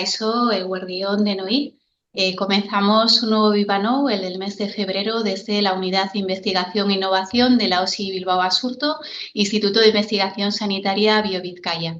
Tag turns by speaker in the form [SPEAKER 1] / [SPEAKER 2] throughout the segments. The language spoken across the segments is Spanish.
[SPEAKER 1] Kaixo, Eguerdión de Noí. Comenzamos un nuevo Vivanou el mes de febrero desde la Unidad de Investigación e Innovación de la OSI Bilbao Basurto, Instituto de Investigación Sanitaria BioVizcaya.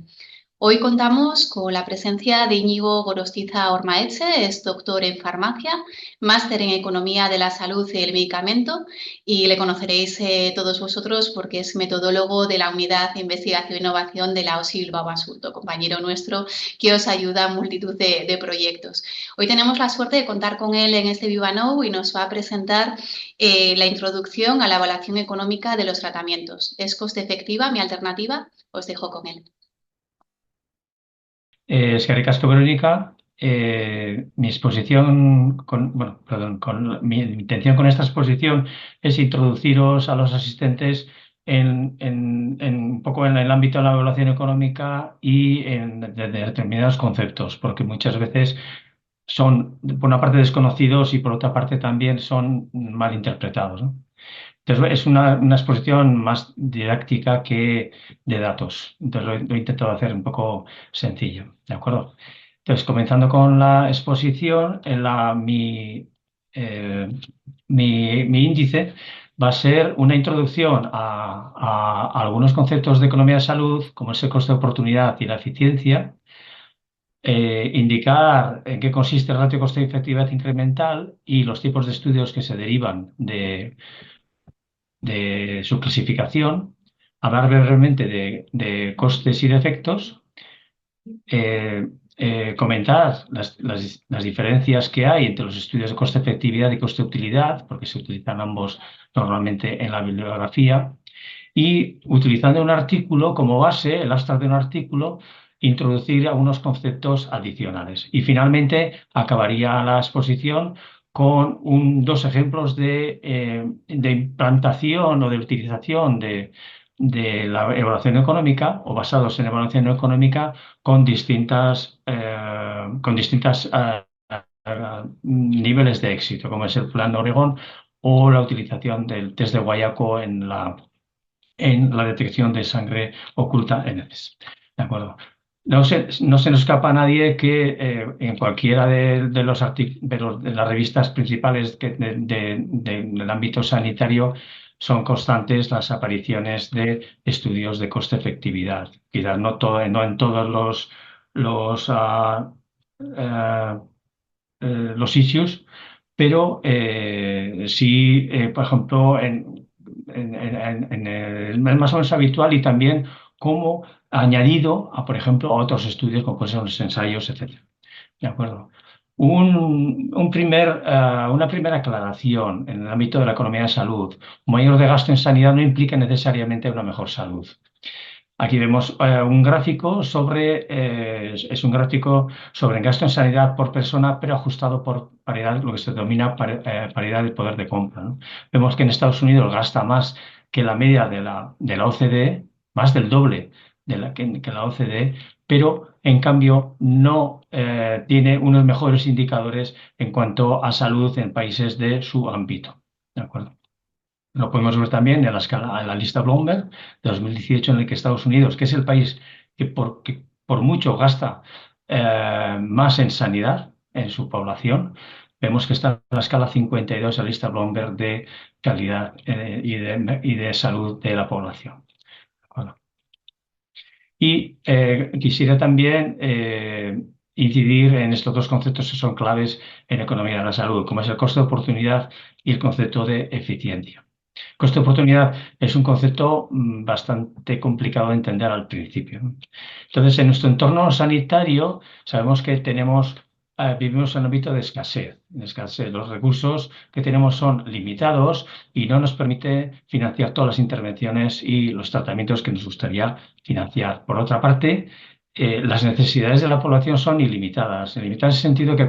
[SPEAKER 1] Hoy contamos con la presencia de Íñigo Gorostiza Ormaetxe, es doctor en farmacia, máster en Economía de la Salud y el Medicamento, y le conoceréis todos vosotros porque es metodólogo de la Unidad de Investigación e Innovación de la OSI Bilbao Basurto, compañero nuestro que os ayuda en multitud de proyectos. Hoy tenemos la suerte de contar con él en este Vivanou y nos va a presentar la introducción a la evaluación económica de los tratamientos. ¿Es coste efectiva mi alternativa? Os dejo con él.
[SPEAKER 2] Eskerrik asko, Verónica. Mi exposición, mi intención con esta exposición es introduciros a los asistentes un poco en el ámbito de la evaluación económica y de determinados conceptos, porque muchas veces son, por una parte, desconocidos y por otra parte también son mal interpretados, ¿no? Entonces, es una exposición más didáctica que de datos. Entonces, lo he intentado hacer un poco sencillo, ¿de acuerdo? Entonces, comenzando con la exposición, eh, mi índice va a ser una introducción a algunos conceptos de economía de salud, como es el coste de oportunidad y la eficiencia, indicar en qué consiste el ratio coste-efectividad incremental y los tipos de estudios que se derivan de su clasificación, hablar brevemente de costes y de efectos, eh, comentar las diferencias que hay entre los estudios de coste-efectividad y coste-utilidad, porque se utilizan ambos normalmente en la bibliografía, y utilizando un artículo como base, el abstract de un artículo, introducir algunos conceptos adicionales. Y finalmente acabaría la exposición con dos ejemplos de implantación o de utilización de la evaluación económica o basados en evaluación económica con distintas niveles de éxito, como es el Plan Oregón o la utilización del test de Guayaco en la detección de sangre oculta en heces. ¿De acuerdo? No se nos escapa a nadie que en cualquiera de las revistas principales del ámbito sanitario son constantes las apariciones de estudios de coste-efectividad. Quizás no en todos eh, los issues, pero sí, por ejemplo, el más o menos habitual y también como añadido a, por ejemplo, a otros estudios como pueden ser los ensayos, etcétera. ¿De acuerdo? Una primera aclaración en el ámbito de la economía de salud. Un mayor de gasto en sanidad no implica necesariamente una mejor salud. Aquí vemos un gráfico es un gráfico sobre el gasto en sanidad por persona, pero ajustado por paridad, lo que se denomina paridad de poder de compra, ¿no? Vemos que en Estados Unidos gasta más que la media de la OCDE, más del doble que la OCDE, pero en cambio no tiene unos mejores indicadores en cuanto a salud en países de su ámbito. ¿De acuerdo? Lo podemos ver también en la lista Bloomberg de 2018, en el que Estados Unidos, que es el país que por mucho gasta más en sanidad en su población, vemos que está en la escala 52 en la lista Bloomberg de calidad y de salud de la población. Bueno. Y quisiera también incidir en estos dos conceptos que son claves en economía de la salud, como es el coste de oportunidad y el concepto de eficiencia. Coste de oportunidad es un concepto bastante complicado de entender al principio, ¿no? Entonces, en nuestro entorno sanitario sabemos que vivimos en un ámbito de escasez. Los recursos que tenemos son limitados y no nos permite financiar todas las intervenciones y los tratamientos que nos gustaría financiar. Por otra parte, las necesidades de la población son ilimitadas. Ilimitadas en el sentido que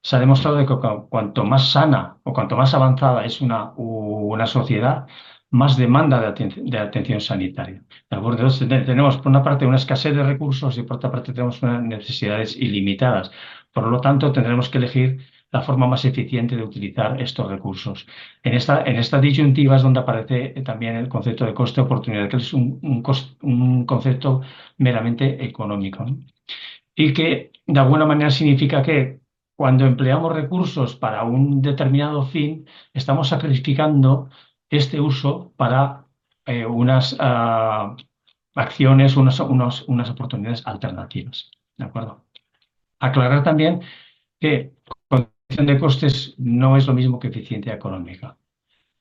[SPEAKER 2] se ha demostrado que cuanto más sana o cuanto más avanzada es una sociedad, más demanda de atención sanitaria. ¿De acuerdo? Entonces, tenemos por una parte una escasez de recursos y por otra parte tenemos unas necesidades ilimitadas. Por lo tanto, tendremos que elegir la forma más eficiente de utilizar estos recursos. En esta disyuntiva es donde aparece también el concepto de coste-oportunidad, que es un concepto meramente económico, ¿no? y que de alguna manera significa que cuando empleamos recursos para un determinado fin, estamos sacrificando este uso para unas acciones, unas oportunidades alternativas. ¿De acuerdo? Aclarar también que condición de costes no es lo mismo que eficiencia económica.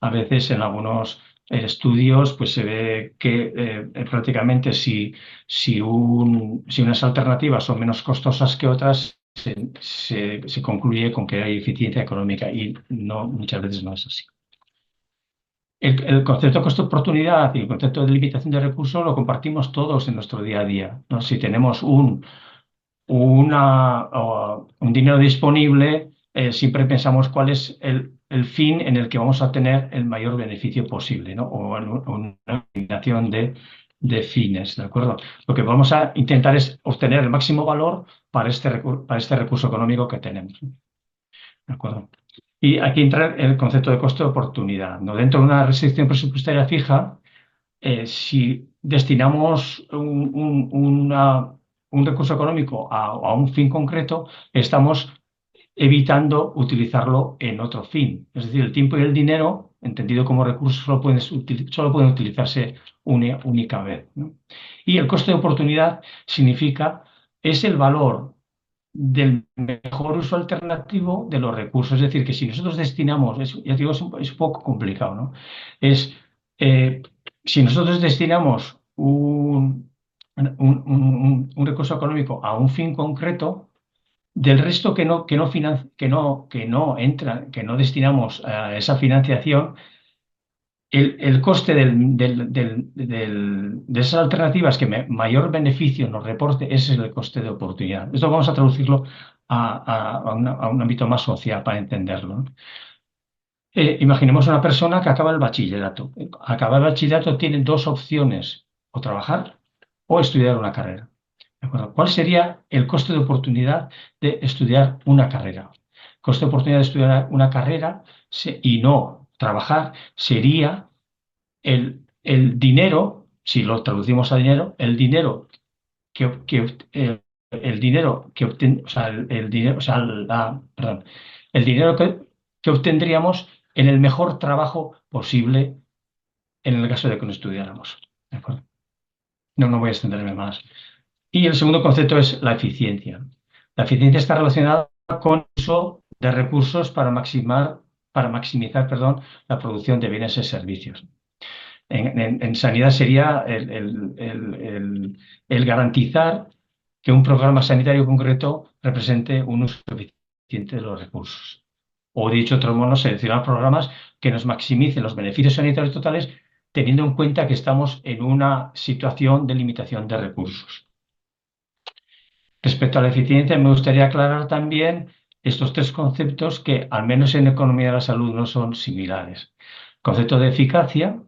[SPEAKER 2] A veces en algunos estudios pues se ve que prácticamente si unas alternativas son menos costosas que otras, se concluye con que hay eficiencia económica y no, muchas veces no es así. El concepto de coste-oportunidad y el concepto de limitación de recursos lo compartimos todos en nuestro día a día, ¿no? Si tenemos un dinero disponible, siempre pensamos cuál es el fin en el que vamos a tener el mayor beneficio posible, ¿no? O una combinación de fines, ¿de acuerdo? Lo que vamos a intentar es obtener el máximo valor para este recurso económico que tenemos, ¿de acuerdo? Y aquí entra el concepto de coste de oportunidad, ¿no? Dentro de una restricción presupuestaria fija, si destinamos un recurso económico a un fin concreto, estamos evitando utilizarlo en otro fin. Es decir, el tiempo y el dinero, entendido como recursos, solo pueden utilizarse una única vez, ¿no? Y el coste de oportunidad significa, es el valor del mejor uso alternativo de los recursos. Es decir, que si nosotros destinamos, ya digo, es un poco complicado, ¿no? Es, eh, si nosotros destinamos un recurso económico a un fin concreto, del resto que no entra, que no destinamos a esa financiación, el coste de esas alternativas que mayor beneficio nos reporte, ese es el coste de oportunidad. Esto vamos a traducirlo a un ámbito más social para entenderlo, ¿no? Imaginemos una persona que acaba el bachillerato. Acaba el bachillerato tiene dos opciones, o trabajar o estudiar una carrera. ¿De acuerdo? ¿Cuál sería el coste de oportunidad de estudiar una carrera? El coste de oportunidad de estudiar una carrera y no trabajar sería el dinero, si lo traducimos a dinero, el dinero que o sea, el dinero, o sea, perdón, el dinero que obtendríamos en el mejor trabajo posible en el caso de que no estudiáramos. ¿De acuerdo? No, no voy a extenderme más. Y el segundo concepto es la eficiencia. La eficiencia está relacionada con el uso de recursos para maximizar, perdón, la producción de bienes y servicios. En sanidad sería el garantizar que un programa sanitario concreto represente un uso eficiente de los recursos. O dicho de otro modo, seleccionar programas que nos maximicen los beneficios sanitarios totales, teniendo en cuenta que estamos en una situación de limitación de recursos. Respecto a la eficiencia, me gustaría aclarar también estos tres conceptos que, al menos en economía de la salud, no son similares. Concepto de eficacia,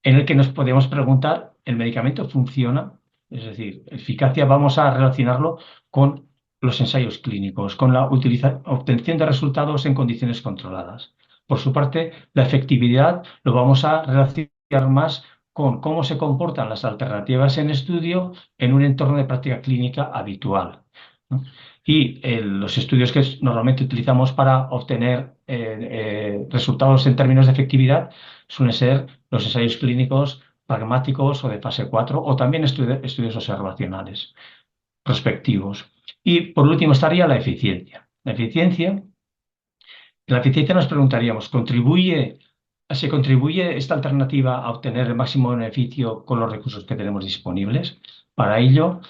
[SPEAKER 2] en el que nos podemos preguntar, ¿el medicamento funciona? Es decir, eficacia vamos a relacionarlo con los ensayos clínicos, con la obtención de resultados en condiciones controladas. Por su parte, la efectividad lo vamos a relacionar más con cómo se comportan las alternativas en estudio en un entorno de práctica clínica habitual, ¿no? Y los estudios que normalmente utilizamos para obtener resultados en términos de efectividad suelen ser los ensayos clínicos pragmáticos o de fase 4 o también estudios observacionales prospectivos. Y por último estaría la eficiencia. La eficiencia nos preguntaríamos, ¿se contribuye esta alternativa a obtener el máximo beneficio con los recursos que tenemos disponibles? Para ello,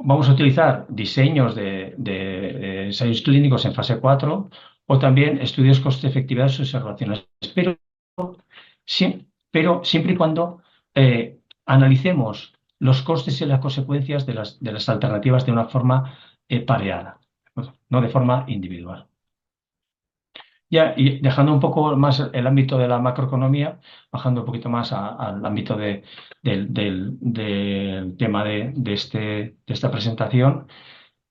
[SPEAKER 2] vamos a utilizar diseños de ensayos clínicos en fase 4 o también estudios coste-efectividad observacionales, pero siempre y cuando analicemos los costes y las consecuencias de las alternativas de una forma pareada, no de forma individual. Ya, y dejando un poco más el ámbito de la macroeconomía, bajando un poquito más al ámbito del tema de esta presentación,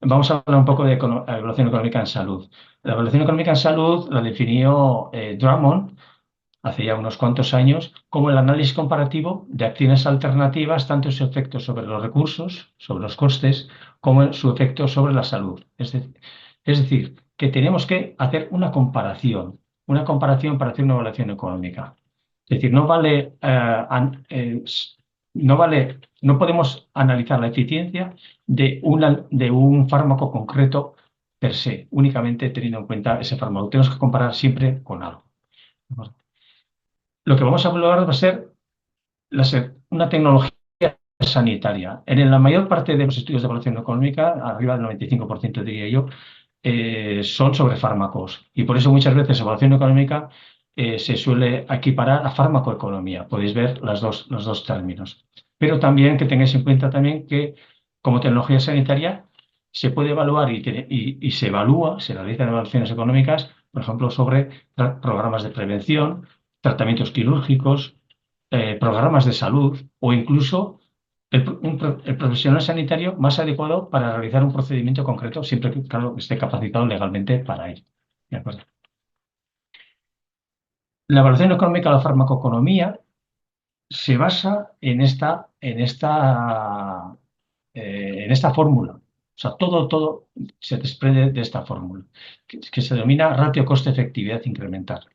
[SPEAKER 2] vamos a hablar un poco de evaluación económica en salud. La evaluación económica en salud la definió Drummond hace ya unos cuantos años, como el análisis comparativo de acciones alternativas, tanto su efecto sobre los recursos, sobre los costes, como su efecto sobre la salud. Es decir, que tenemos que hacer una comparación para hacer una evaluación económica. Es decir, no podemos analizar la eficiencia de un fármaco concreto per se, únicamente teniendo en cuenta ese fármaco. Tenemos que comparar siempre con algo. Lo que vamos a evaluar va a ser una tecnología sanitaria. En la mayor parte de los estudios de evaluación económica, arriba del 95% diría yo, son sobre fármacos. Y por eso muchas veces evaluación económica se suele equiparar a farmacoeconomía. Podéis ver los dos términos. Pero también que tengáis en cuenta también que como tecnología sanitaria se puede evaluar y se evalúa, se realizan evaluaciones económicas, por ejemplo, sobre programas de prevención, tratamientos quirúrgicos, programas de salud o incluso el profesional sanitario más adecuado para realizar un procedimiento concreto, siempre que, claro, esté capacitado legalmente para ello. ¿De acuerdo? La evaluación económica de la farmacoeconomía se basa en esta fórmula. O sea, todo se desprende de esta fórmula, que se denomina ratio coste-efectividad incremental,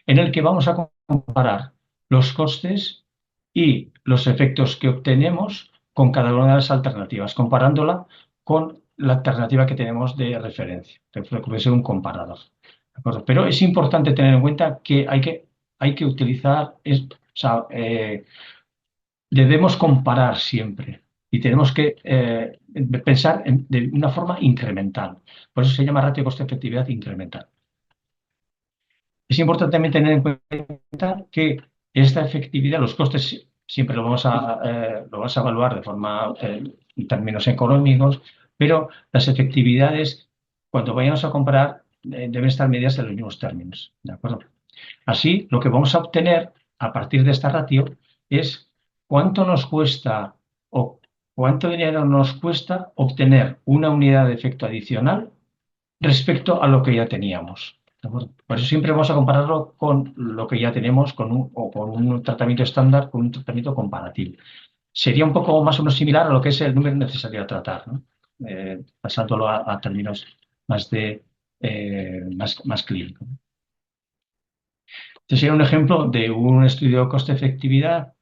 [SPEAKER 2] en el que vamos a comparar los costes y los efectos que obtenemos con cada una de las alternativas, comparándola con la alternativa que tenemos de referencia, que puede ser un comparador. ¿De acuerdo? Pero es importante tener en cuenta que hay que utilizar, o sea, debemos comparar siempre y tenemos que pensar de una forma incremental. Por eso se llama ratio coste-efectividad incremental. Es importante también tener en cuenta que esta efectividad, los costes siempre lo vamos a evaluar de forma, en términos económicos, pero las efectividades, cuando vayamos a comparar, deben estar medidas en los mismos términos. ¿De acuerdo? Así, lo que vamos a obtener a partir de esta ratio es cuánto nos cuesta o cuánto dinero nos cuesta obtener una unidad de efecto adicional respecto a lo que ya teníamos. ¿De acuerdo? Por eso siempre vamos a compararlo con lo que ya tenemos o con un tratamiento estándar, con un tratamiento comparativo. Sería un poco más o menos similar a lo que es el número necesario a tratar, ¿no? Pasándolo a términos más clínicos. Este sería un ejemplo de un estudio de coste-efectividad.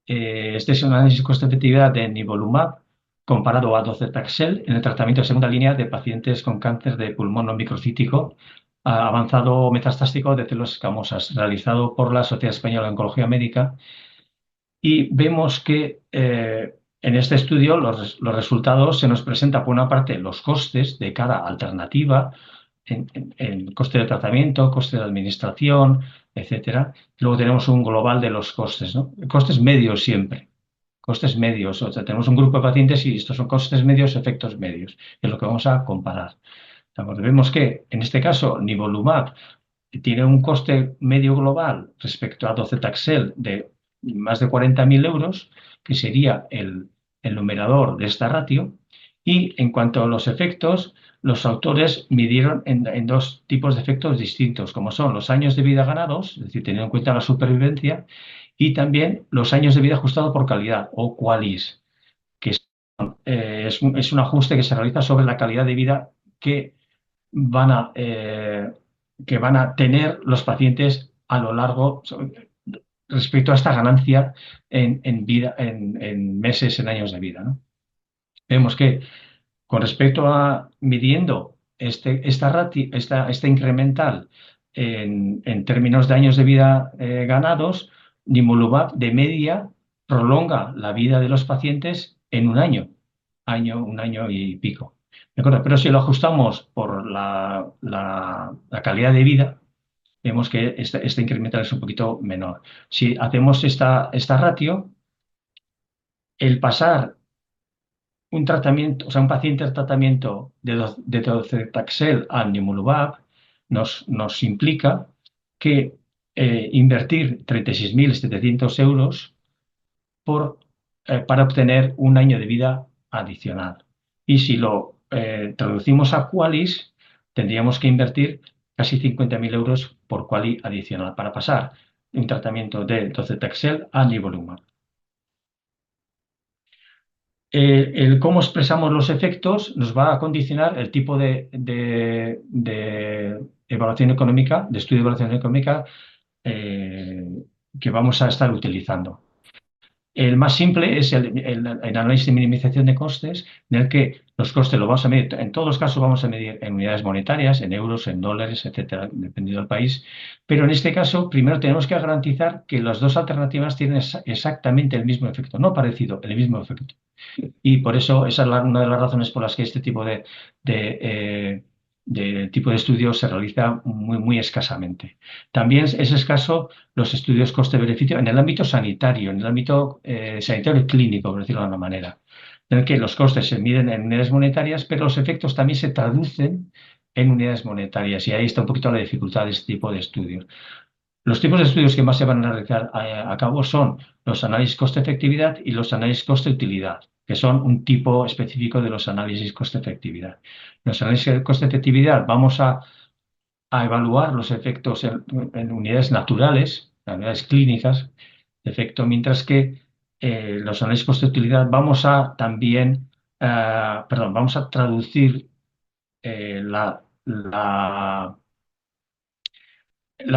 [SPEAKER 2] Este es un análisis coste-efectividad de nivolumab comparado a docetaxel en el tratamiento de segunda línea de pacientes con cáncer de pulmón no microcítico avanzado o metastásico de células escamosas, realizado por la Sociedad Española de Oncología Médica. Y vemos que en este estudio los resultados se nos presentan, por una parte, los costes de cada alternativa, en coste de tratamiento, coste de administración, etcétera. Luego tenemos un global de los costes, ¿no? Costes medios siempre. Costes medios, o sea, tenemos un grupo de pacientes y estos son costes medios, efectos medios, es lo que vamos a comparar. Vemos que, en este caso, nivolumab tiene un coste medio global respecto a docetaxel de más de 40.000 euros, que sería el numerador de esta ratio. Y en cuanto a los efectos, los autores midieron en dos tipos de efectos distintos, como son los años de vida ganados, es decir, teniendo en cuenta la supervivencia, y también los años de vida ajustado por calidad, o QALYs, que es un ajuste que se realiza sobre la calidad de vida que que van a tener los pacientes a lo largo respecto a esta ganancia en vida, en meses, en años de vida, ¿no? Vemos que con respecto a midiendo esta incremental en términos de años de vida ganados, nivolumab de media prolonga la vida de los pacientes en un año y pico. ¿De acuerdo? Pero si lo ajustamos por la calidad de vida, vemos que este incremental es un poquito menor. Si hacemos esta ratio, el pasar un tratamiento, o sea, un paciente al tratamiento de docetaxel al nivolumab nos implica que invertir 36.700 euros para obtener un año de vida adicional. Y si lo traducimos a QALYs, tendríamos que invertir casi 50.000 euros por QALY adicional para pasar un tratamiento de docetaxel a nivolumab. Cómo expresamos los efectos nos va a condicionar el tipo de evaluación económica, de estudio de evaluación económica eh, que vamos a estar utilizando. El más simple es el análisis de minimización de costes, en el que los costes los vamos a medir, en todos los casos vamos a medir en unidades monetarias, en euros, en dólares, etcétera, dependiendo del país. Pero en este caso, primero tenemos que garantizar que las dos alternativas tienen exactamente el mismo efecto, no parecido, el mismo efecto. Y por eso esa es una de las razones por las que este tipo de estudios se realiza muy, muy escasamente. También es escaso los estudios coste-beneficio en el ámbito sanitario, en el ámbito sanitario y clínico, por decirlo de alguna manera, en el que los costes se miden en unidades monetarias, pero los efectos también se traducen en unidades monetarias. Y ahí está un poquito la dificultad de este tipo de estudios. Los tipos de estudios que más se van a realizar a cabo son los análisis coste-efectividad y los análisis coste-utilidad, que son un tipo específico de los análisis coste-efectividad. Los análisis de coste-efectividad vamos a evaluar los efectos en unidades naturales, en unidades clínicas, de efecto, mientras que los análisis coste-utilidad vamos a también, vamos a traducir la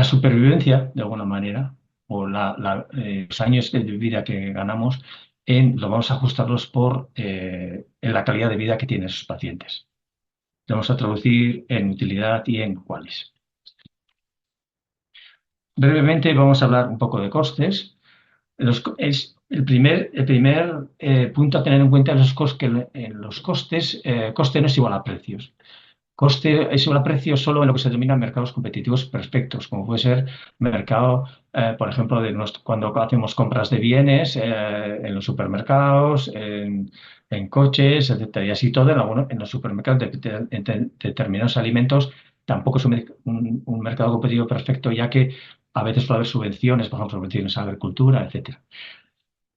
[SPEAKER 2] supervivencia, de alguna manera, o los años de vida que ganamos, lo vamos a ajustarlos en la calidad de vida que tienen esos pacientes. Lo vamos a traducir en utilidad y en cuáles. Brevemente vamos a hablar un poco de costes. El primer punto a tener en cuenta es que en los costes, coste no es igual a precios. Coste es un precio solo en lo que se denomina mercados competitivos perfectos, como puede ser mercado, por ejemplo, cuando hacemos compras de bienes en los supermercados, en coches, etcétera. Y así todo, en los supermercados de determinados alimentos tampoco es un mercado competitivo perfecto, ya que a veces puede haber subvenciones, por ejemplo, subvenciones a la agricultura, etcétera.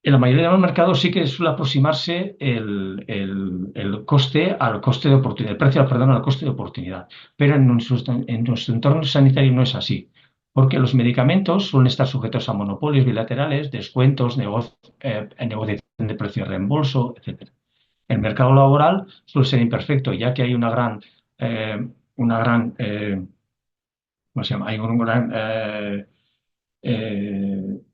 [SPEAKER 2] En la mayoría de los mercados sí que suele aproximarse el coste al coste de oportunidad, el precio, perdón, al coste de oportunidad. Pero en nuestro entorno sanitario no es así, porque los medicamentos suelen estar sujetos a monopolios bilaterales, descuentos, negociación de precio de reembolso, etc. El mercado laboral suele ser imperfecto, ya que hay ¿cómo se llama? Hay un gran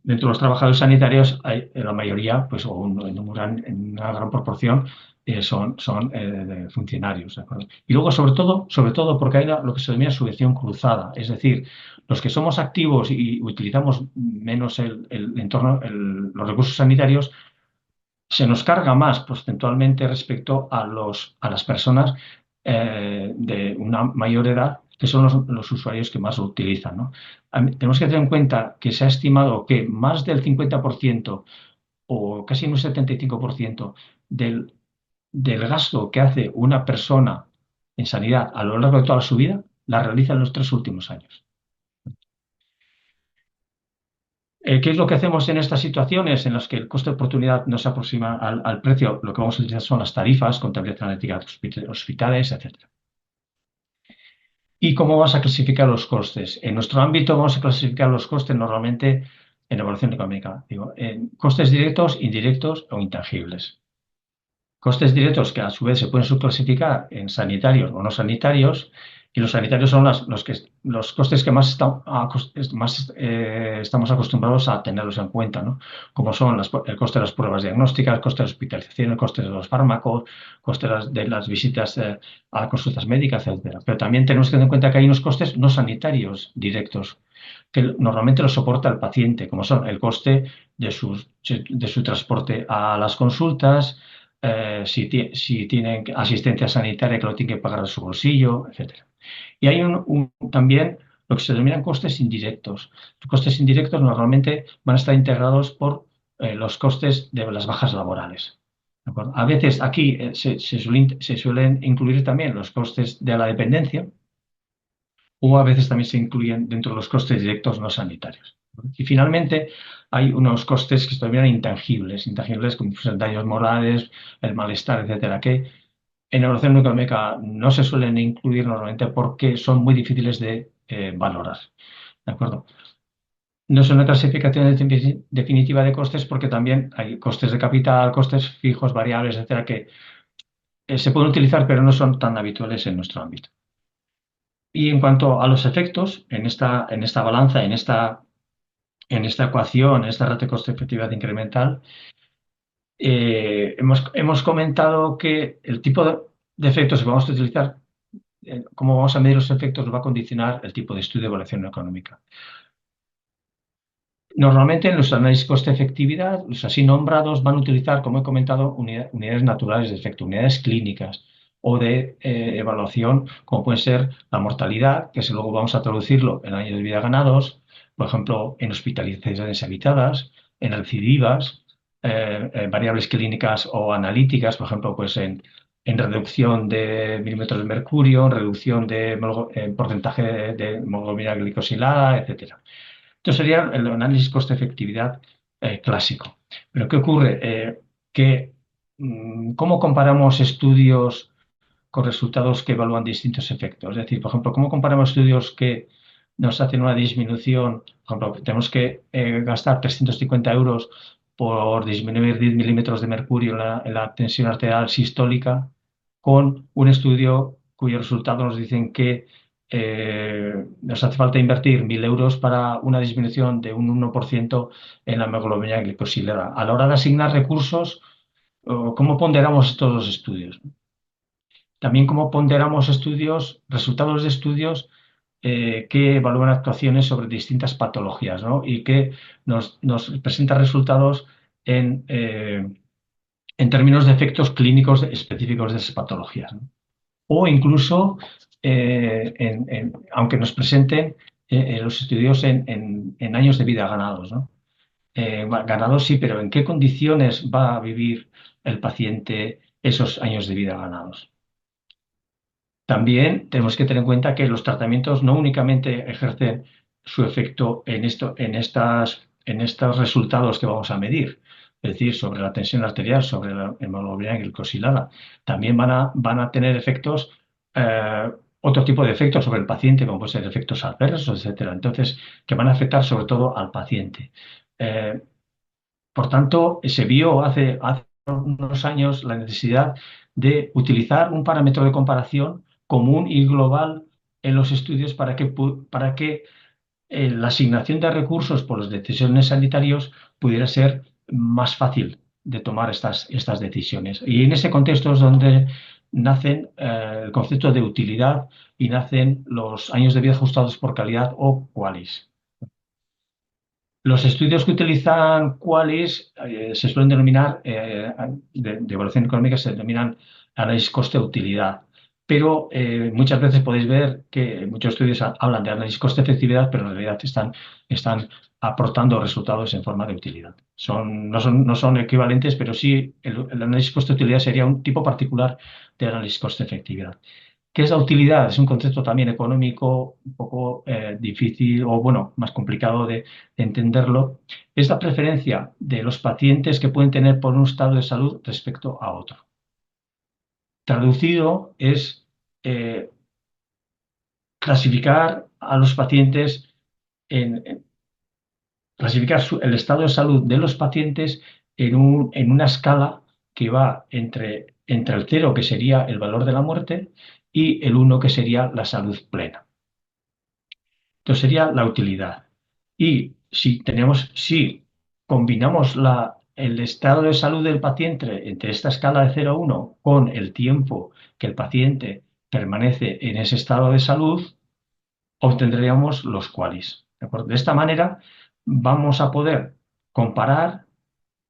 [SPEAKER 2] dentro de los trabajadores sanitarios, la mayoría, pues, o en una gran proporción, son funcionarios. ¿De acuerdo? Y luego, sobre todo porque hay lo que se denomina subvención cruzada, es decir, los que somos activos y utilizamos menos el entorno, los recursos sanitarios, se nos carga más porcentualmente respecto a las personas de una mayor edad, que son los usuarios que más lo utilizan, ¿no? Tenemos que tener en cuenta que se ha estimado que más del 50% o casi un 75% del gasto que hace una persona en sanidad a lo largo de toda su vida, la realiza en los 3 últimos años. ¿Qué es lo que hacemos en estas situaciones en las que el coste de oportunidad no se aproxima al precio? Lo que vamos a utilizar son las tarifas, contabilidad analítica de hospitales, etc. ¿Y cómo vamos a clasificar los costes? En nuestro ámbito vamos a clasificar los costes normalmente en evaluación económica. Digo, en costes directos, indirectos o intangibles. Costes directos que a su vez se pueden subclasificar en sanitarios o no sanitarios, y los sanitarios son los costes que más estamos acostumbrados a tenerlos en cuenta, ¿no? Como son el coste de las pruebas diagnósticas, el coste de la hospitalización, el coste de los fármacos, el coste de las visitas a consultas médicas, etcétera. Pero también tenemos que tener en cuenta que hay unos costes no sanitarios directos que normalmente los soporta el paciente, como son el coste de su transporte a las consultas, si tienen asistencia sanitaria que lo tienen que pagar de su bolsillo, etc. Y hay también lo que se denominan costes indirectos. Los costes indirectos normalmente van a estar integrados por los costes de las bajas laborales. ¿De acuerdo? A veces aquí se suelen incluir también los costes de la dependencia, o a veces también se incluyen dentro de los costes directos no sanitarios. Y finalmente hay unos costes que se denominan intangibles como los daños morales, el malestar, etcétera, que en evaluación económica no se suelen incluir normalmente porque son muy difíciles de valorar. ¿De acuerdo? no es una clasificación definitiva de costes porque también hay costes de capital, costes fijos, variables, etcétera, que se pueden utilizar, pero no son tan habituales en nuestro ámbito. Y en cuanto a los efectos, en esta balanza, en esta ecuación, en esta rata de coste-efectividad incremental, hemos comentado que el tipo de efectos que vamos a utilizar, cómo vamos a medir los efectos, va a condicionar el tipo de estudio de evaluación económica. Normalmente en los análisis coste-efectividad, los así nombrados van a utilizar, como he comentado, unidades naturales de efecto, unidades clínicas o de evaluación, como puede ser la mortalidad, que si luego vamos a traducirlo en años de vida ganados, por ejemplo, en hospitalizaciones evitadas, en recidivas, variables clínicas o analíticas, por ejemplo, pues en reducción de milímetros de mercurio, en reducción de porcentaje de hemoglobina glicosilada, etcétera. Esto sería el análisis coste-efectividad clásico. Pero ¿qué ocurre? ¿Cómo comparamos estudios con resultados que evalúan distintos efectos? Es decir, por ejemplo, ¿cómo comparamos estudios que nos hacen una disminución? Por ejemplo, tenemos que gastar 350 euros por disminuir 10 milímetros de mercurio en la tensión arterial sistólica con un estudio cuyos resultados nos dicen que nos hace falta invertir 1.000 euros para una disminución de un 1% en la hemoglobina glicosilada. A la hora de asignar recursos, ¿cómo ponderamos estos dos estudios? También cómo ponderamos resultados de estudios que evalúan actuaciones sobre distintas patologías, ¿no? Y que nos presentan resultados en términos de efectos clínicos específicos de esas patologías, ¿no? O incluso, aunque nos presenten los estudios en años de vida ganados, ¿no? Ganados sí, pero ¿en qué condiciones va a vivir el paciente esos años de vida ganados? También tenemos que tener en cuenta que los tratamientos no únicamente ejercen su efecto en estos resultados que vamos a medir, es decir, sobre la tensión arterial, sobre la hemoglobina glicosilada, también van a tener efectos, eh, otro tipo de efectos sobre el paciente, como pueden ser efectos adversos, etcétera. Entonces, que van a afectar sobre todo al paciente. Eh, por tanto, se vio hace unos años la necesidad de utilizar un parámetro de comparación común y global en los estudios para que la asignación de recursos por las decisiones sanitarias pudiera ser más fácil de tomar estas decisiones. Y en ese contexto es donde nacen el concepto de utilidad y nacen los años de vida ajustados por calidad o QALYs. Los estudios que utilizan QALYs se suelen denominar, de evaluación económica, se denominan análisis coste-utilidad. Pero muchas veces podéis ver que muchos estudios hablan de análisis coste-efectividad, pero en realidad están aportando resultados en forma de utilidad. No son equivalentes, pero sí el análisis coste-utilidad sería un tipo particular de análisis coste-efectividad. ¿Qué es la utilidad? Es un concepto también económico un poco difícil o, bueno, más complicado de entenderlo. Es la preferencia de los pacientes que pueden tener por un estado de salud respecto a otro. Traducido es eh, clasificar a los pacientes clasificar el estado de salud de los pacientes en una escala que va entre el 0, que sería el valor de la muerte, y el 1, que sería la salud plena. Entonces sería la utilidad. Y si combinamos el estado de salud del paciente entre esta escala de 0 a 1 con el tiempo que el paciente permanece en ese estado de salud, obtendríamos los QALYs. ¿De acuerdo? De esta manera vamos a poder comparar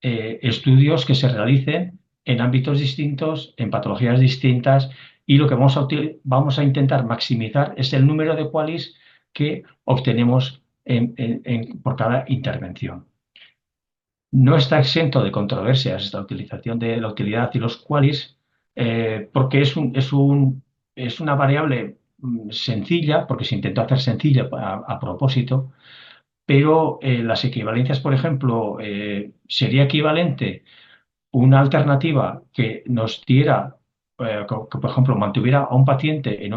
[SPEAKER 2] estudios que se realicen en ámbitos distintos, en patologías distintas, y lo que vamos a intentar maximizar es el número de QALYs que obtenemos por cada intervención. No está exento de controversias esta utilización de la utilidad y los QALYs, porque es una variable sencilla, porque se intentó hacer sencilla a propósito, pero las equivalencias, por ejemplo, sería equivalente una alternativa que nos diera, que, por ejemplo, mantuviera a un paciente en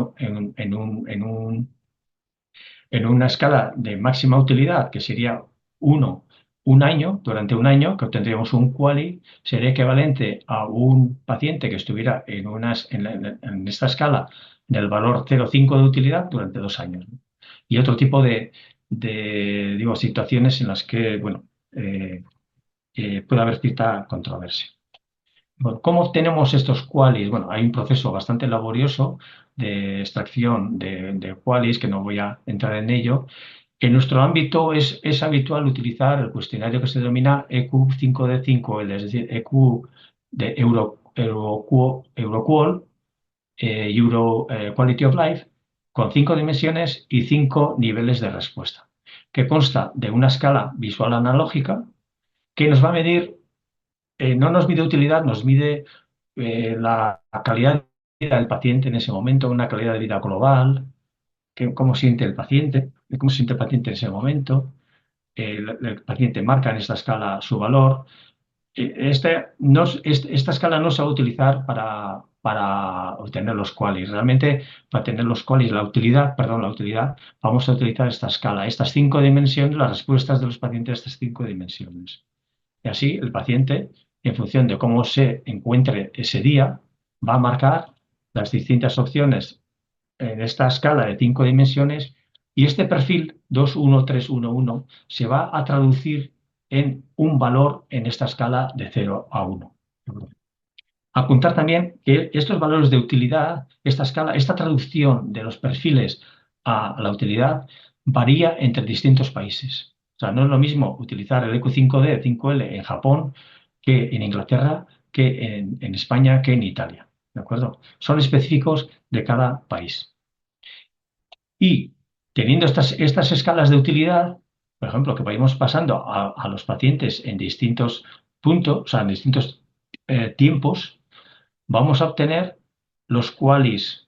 [SPEAKER 2] una escala de máxima utilidad, que sería Uno, un año, durante un año, que obtendríamos un QALY, sería equivalente a un paciente que estuviera en esta escala del valor 0,5 de utilidad durante 2 años, ¿no? Y otro tipo digo, situaciones en las que, bueno, puede haber cierta controversia. Bueno, ¿cómo obtenemos estos QALYs? Bueno, hay un proceso bastante laborioso de extracción de QALYs, que no voy a entrar en ello. En nuestro ámbito es habitual utilizar el cuestionario que se denomina EQ5D5L, es decir, EQ de Euroqual, Quality of Life, con 5 dimensiones y 5 niveles de respuesta, que consta de una escala visual analógica que nos va a medir, no nos mide utilidad, nos mide la calidad de vida del paciente en ese momento, una calidad de vida global, cómo siente el paciente, cómo se siente el paciente en ese momento. El paciente marca en esta escala su valor. Esta escala no se va a utilizar para obtener los QALYs. Realmente, para tener los QALYs, la utilidad, vamos a utilizar esta escala, estas 5 dimensiones, las respuestas de los pacientes a estas 5 dimensiones. Y así el paciente, en función de cómo se encuentre ese día, va a marcar las distintas opciones en esta escala de 5 dimensiones, y este perfil 2, 1, 3, 1, 1 se va a traducir en un valor en esta escala de 0 a 1. Apuntar también que estos valores de utilidad, esta escala, esta traducción de los perfiles a la utilidad varía entre distintos países. O sea, no es lo mismo utilizar el EQ5D, 5L en Japón que en Inglaterra, que en España, que en Italia. ¿De acuerdo? Son específicos de cada país. Y teniendo estas escalas de utilidad, por ejemplo, que vayamos pasando a los pacientes en distintos puntos, o sea, en distintos tiempos, vamos a obtener los QALYs,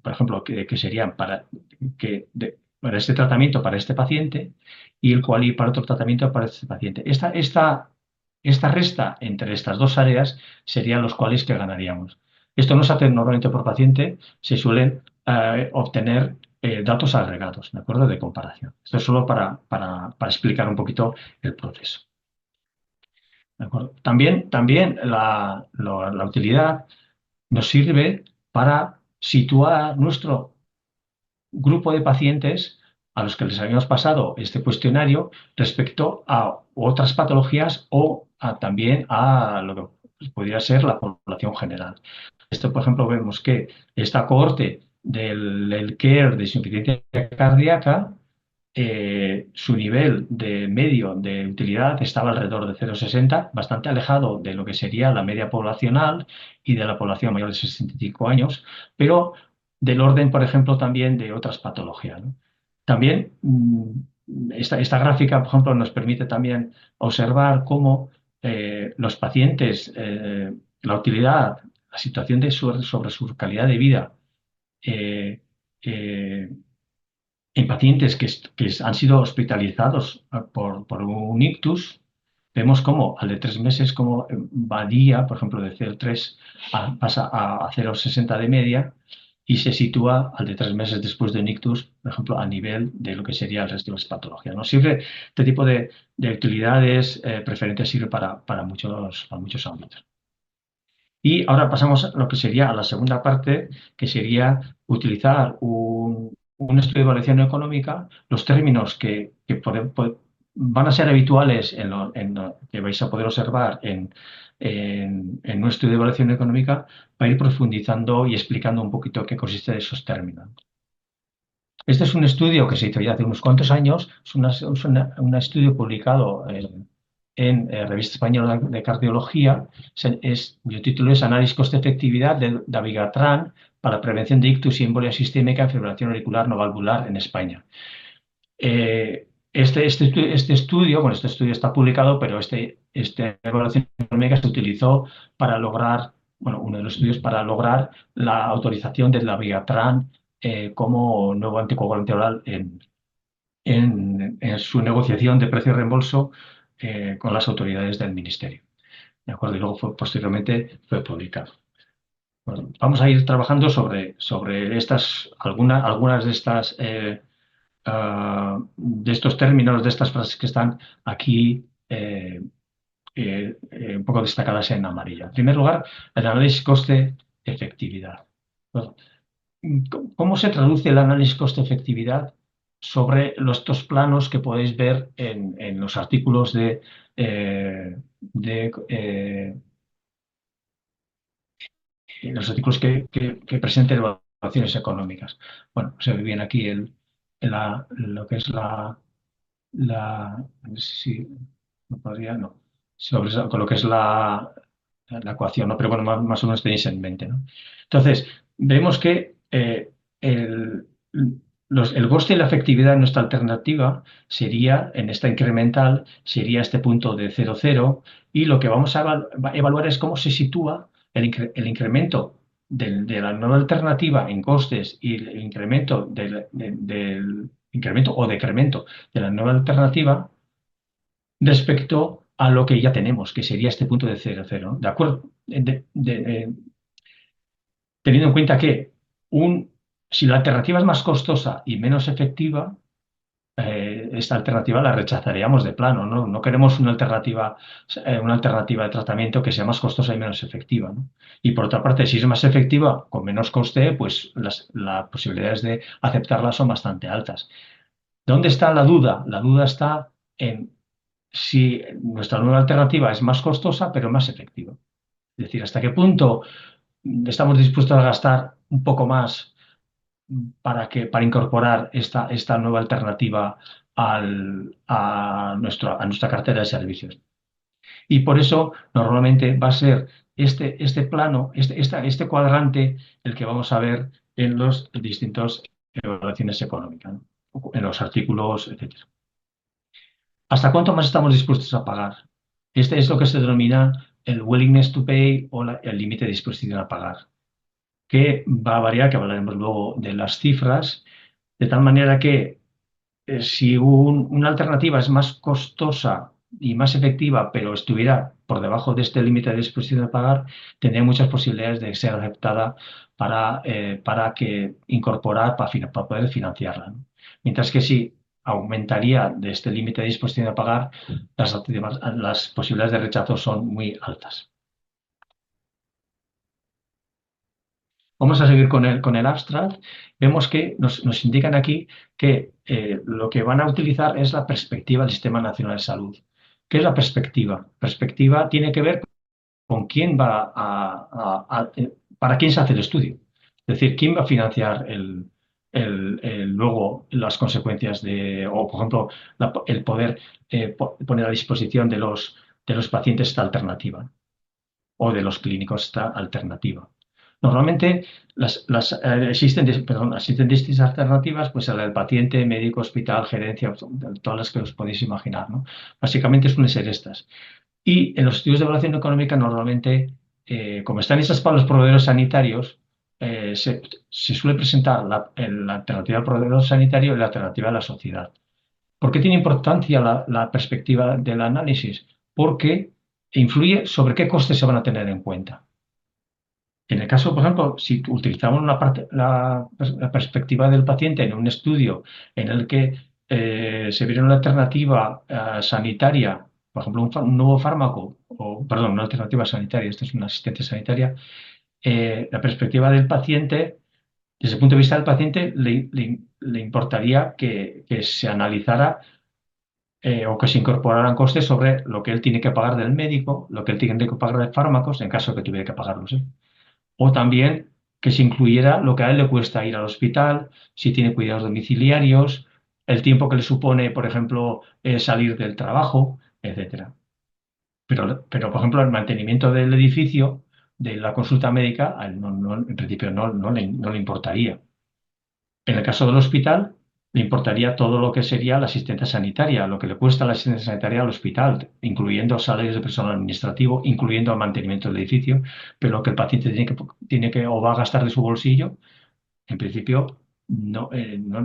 [SPEAKER 2] por ejemplo, que serían para este tratamiento, para este paciente, y el QALY para otro tratamiento para este paciente. Esta resta entre estas dos áreas serían los QALYs que ganaríamos. Esto no se hace normalmente por paciente, se suelen obtener datos agregados, ¿de acuerdo? De comparación. Esto es solo para explicar un poquito el proceso. ¿De acuerdo? También la utilidad nos sirve para situar nuestro grupo de pacientes a los que les habíamos pasado este cuestionario respecto a otras patologías o también a lo que podría ser la población general. Esto, por ejemplo, vemos que esta cohorte del CARE de insuficiencia cardíaca, su nivel de medio de utilidad estaba alrededor de 0,60, bastante alejado de lo que sería la media poblacional y de la población mayor de 65 años, pero del orden, por ejemplo, también de otras patologías, ¿no? También esta gráfica, por ejemplo, nos permite también observar cómo los pacientes, la utilidad, la situación sobre su calidad de vida, eh, eh, en pacientes que han sido hospitalizados por un ictus, vemos cómo al de 3 meses cómo varía, por ejemplo, de 0,3 pasa a 0,60 de media, y se sitúa al de 3 meses después de un ictus, por ejemplo, a nivel de lo que sería el resto de las patologías, ¿no? Siempre este tipo de utilidades preferentes sirve para muchos ámbitos. Y ahora pasamos a lo que sería a la segunda parte, que sería utilizar un estudio de evaluación económica, los términos van a ser habituales que vais a poder observar en nuestro estudio de evaluación económica, para ir profundizando y explicando un poquito qué consiste de esos términos. Este es un estudio que se hizo ya hace unos cuantos años, es un estudio publicado en Revista Española de Cardiología, cuyo título es Análisis coste-efectividad de dabigatran para la prevención de ictus y embolia sistémica en fibrilación auricular no valvular en España. Este estudio está publicado, pero esta evaluación económica se utilizó para lograr, uno de los estudios para lograr la autorización del dabigatran como nuevo anticoagulante oral en su negociación de precio y reembolso con las autoridades del Ministerio. ¿De acuerdo? Y luego posteriormente fue publicado. Bueno, vamos a ir trabajando sobre algunas de estas de estos términos, de estas frases que están aquí un poco destacadas en amarillo. En primer lugar, el análisis coste-efectividad. Bueno, ¿cómo se traduce el análisis coste-efectividad sobre estos planos que podéis ver en los artículos en los artículos que presenten evaluaciones económicas? Bueno, se ve bien aquí lo que es no sé si no podría, no, con lo que es la ecuación, ¿no? Pero bueno, más o menos tenéis en mente, ¿no? Entonces, vemos que el, el coste y la efectividad de nuestra alternativa sería, en esta incremental, sería este punto de 0,0 y lo que vamos a evaluar es cómo se sitúa el incremento de la nueva alternativa en costes y el incremento del incremento o decremento de la nueva alternativa respecto a lo que ya tenemos, que sería este punto de 0,0. ¿De acuerdo? Teniendo en cuenta que si la alternativa es más costosa y menos efectiva, esta alternativa la rechazaríamos de plano, ¿no? No queremos una alternativa de tratamiento que sea más costosa y menos efectiva, ¿no? Y por otra parte, si es más efectiva con menos coste, pues las posibilidades de aceptarla son bastante altas. ¿Dónde está la duda? La duda está en si nuestra nueva alternativa es más costosa pero más efectiva. Es decir, hasta qué punto estamos dispuestos a gastar un poco más para incorporar esta nueva alternativa a nuestra cartera de servicios. Y por eso normalmente va a ser este plano, este cuadrante, el que vamos a ver en los distintos evaluaciones económicas, ¿no? En los artículos, etcétera. ¿Hasta cuánto más estamos dispuestos a pagar? Este es lo que se denomina el willingness to pay o el límite de disposición a pagar, que va a variar, que hablaremos luego de las cifras, de tal manera que si una alternativa es más costosa y más efectiva, pero estuviera por debajo de este límite de disposición a pagar, tendría muchas posibilidades de ser aceptada para que incorporar, para poder financiarla, ¿no? Mientras que si aumentaría de este límite de disposición a pagar, las posibilidades de rechazo son muy altas. Vamos a seguir con el abstract. Vemos que nos indican aquí que lo que van a utilizar es la perspectiva del Sistema Nacional de Salud. ¿Qué es la perspectiva? Perspectiva tiene que ver con quién para quién se hace el estudio. Es decir, quién va a financiar luego las consecuencias o por ejemplo, el poder poner a disposición de los pacientes esta alternativa o de los clínicos esta alternativa. Normalmente existen distintas alternativas, pues la del paciente, médico, hospital, gerencia, todas las que os podéis imaginar, ¿no? Básicamente suelen ser estas. Y en los estudios de evaluación económica normalmente, como están hechas para los proveedores sanitarios, se suele presentar la alternativa al proveedor sanitario y la alternativa a la sociedad. ¿Por qué tiene importancia la perspectiva del análisis? Porque influye sobre qué costes se van a tener en cuenta. En el caso, por ejemplo, si utilizamos la perspectiva del paciente en un estudio en el que se viera una alternativa sanitaria, por ejemplo, un nuevo fármaco, o perdón, una alternativa sanitaria, esto es una asistencia sanitaria, la perspectiva del paciente, desde el punto de vista del paciente, le importaría que se analizara o que se incorporaran costes sobre lo que él tiene que pagar del médico, lo que él tiene que pagar de fármacos, en caso de que tuviera que pagarlos, ¿eh? O también que se incluyera lo que a él le cuesta ir al hospital, si tiene cuidados domiciliarios, el tiempo que le supone, por ejemplo, salir del trabajo, etcétera. Pero, por ejemplo, el mantenimiento del edificio, de la consulta médica, a él en principio no le importaría. En el caso del hospital, le importaría todo lo que sería la asistencia sanitaria, lo que le cuesta la asistencia sanitaria al hospital, incluyendo salarios de personal administrativo, incluyendo el mantenimiento del edificio, pero lo que el paciente tiene que o va a gastar de su bolsillo, en principio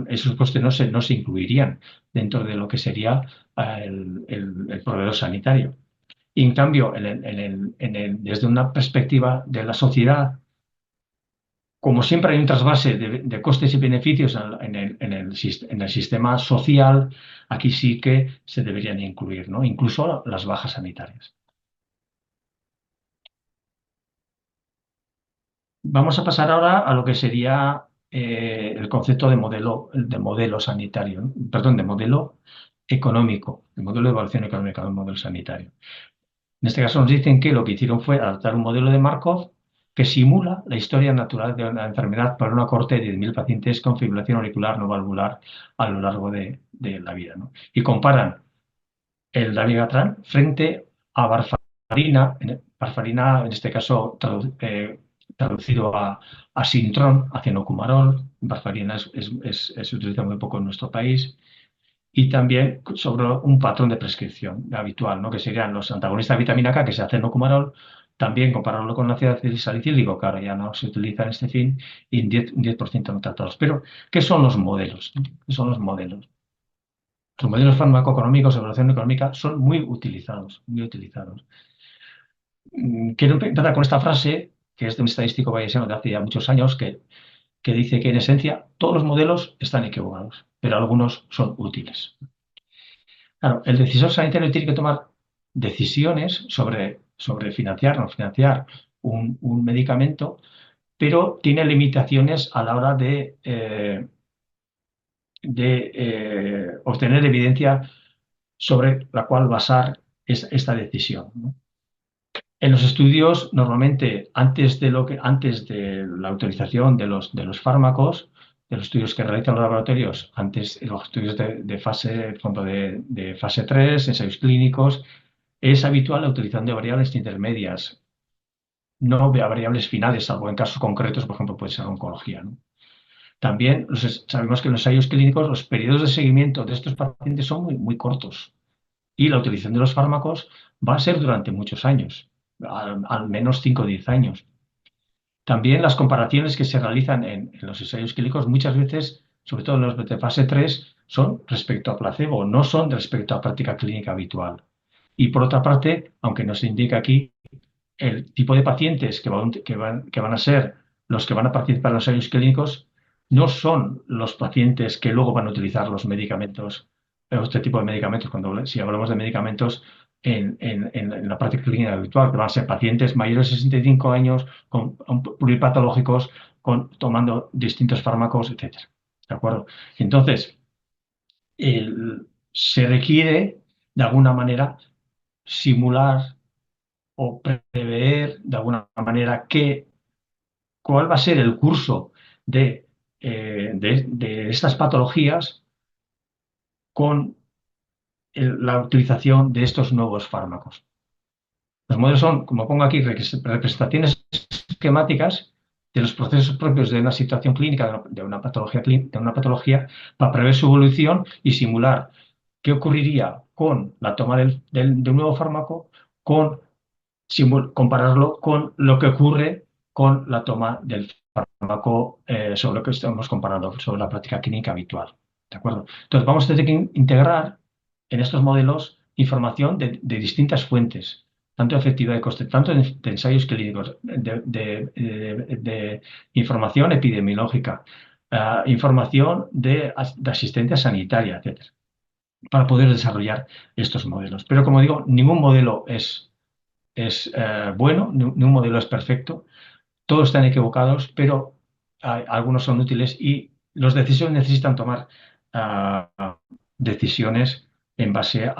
[SPEAKER 2] esos costes no se incluirían dentro de lo que sería el proveedor sanitario. Y en cambio, desde una perspectiva de la sociedad, como siempre hay un trasvase de costes y beneficios en el sistema social, aquí sí que se deberían incluir, ¿no? Incluso las bajas sanitarias. Vamos a pasar ahora a lo que sería el concepto de modelo sanitario, ¿no? Perdón, de modelo económico, el modelo de evaluación económica del modelo sanitario. En este caso nos dicen que lo que hicieron fue adaptar un modelo de Markov que simula la historia natural de una enfermedad para una cohorte de 10.000 pacientes con fibrilación auricular no valvular a lo largo de la vida, ¿no? Y comparan el dabigatran frente a varfarina, varfarina en este caso traducido a Sintrom, a cenocumarol. Varfarina se utiliza muy poco en nuestro país. Y también sobre un patrón de prescripción habitual, ¿no? Que serían los antagonistas de vitamina K, que se hacen cenocumarol, también compararlo con ácido salicílico, que ahora ya no se utiliza en este fin, y un 10% no tratados. Pero, ¿qué son los modelos? ¿Qué son los modelos? Los modelos farmacoeconómicos de evaluación económica son muy utilizados, muy utilizados. Quiero empezar con esta frase, que es de un estadístico bayesiano de hace ya muchos años, que dice que en esencia todos los modelos están equivocados, pero algunos son útiles. Claro, el decisor sanitario tiene que tomar decisiones sobre financiar o no financiar un medicamento, pero tiene limitaciones a la hora de obtener evidencia sobre la cual basar esta decisión, ¿no? En los estudios, normalmente, antes de la autorización de los fármacos, de los estudios que realizan los laboratorios, antes los estudios de fase, por ejemplo, de fase 3, ensayos clínicos, es habitual la utilización de variables intermedias, no de variables finales, salvo en casos concretos, por ejemplo, puede ser oncología, ¿no? También sabemos que en los ensayos clínicos los periodos de seguimiento de estos pacientes son muy, muy cortos y la utilización de los fármacos va a ser durante muchos años, al menos 5 o 10 años. También las comparaciones que se realizan en los ensayos clínicos muchas veces, sobre todo en los de fase 3, son respecto a placebo, no son respecto a práctica clínica habitual. Y por otra parte, aunque nos indica aquí el tipo de pacientes que van a ser los que van a participar en los ensayos clínicos, no son los pacientes que luego van a utilizar los medicamentos, este tipo de medicamentos, si hablamos de medicamentos en la práctica clínica habitual, que van a ser pacientes mayores de 65 años, pluripatológicos, tomando distintos fármacos, etcétera. ¿De acuerdo? Entonces, se requiere, de alguna manera, simular o prever de alguna manera cuál va a ser el curso de estas patologías con la utilización de estos nuevos fármacos. Los modelos son, como pongo aquí, representaciones esquemáticas de los procesos propios de una situación clínica, de una patología, para prever su evolución y simular qué ocurriría con la toma de un nuevo fármaco, compararlo con lo que ocurre con la toma del fármaco sobre lo que estamos comparando, sobre la práctica clínica habitual. ¿De acuerdo? Entonces, vamos a tener que integrar en estos modelos información de distintas fuentes, tanto de efectividad de coste, tanto de ensayos clínicos, de información epidemiológica, información de asistencia sanitaria, etcétera, para poder desarrollar estos modelos. Pero, como digo, ningún modelo es bueno, ni un modelo es perfecto, todos están equivocados, pero algunos son útiles y los decisores necesitan tomar ah, decisiones en base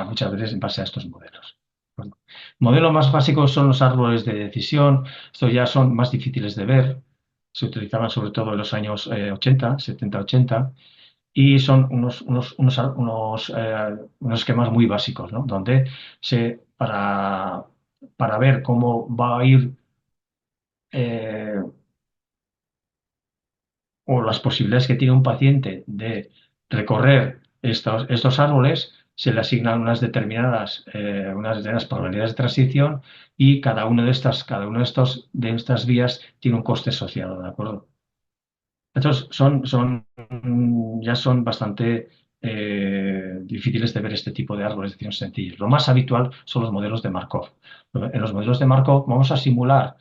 [SPEAKER 2] muchas veces en base a estos modelos. Bueno, modelos más básicos son los árboles de decisión, estos ya son más difíciles de ver, se utilizaban sobre todo en los años 80, 70, 80, y son unos esquemas muy básicos, ¿no? Donde para ver cómo va a ir o las posibilidades que tiene un paciente de recorrer estos árboles, se le asignan unas determinadas probabilidades de transición y cada uno de estas vías tiene un coste asociado, ¿de acuerdo? Estos ya son bastante difíciles de ver este tipo de árboles de decisión sencillos. Lo más habitual son los modelos de Markov. En los modelos de Markov vamos a simular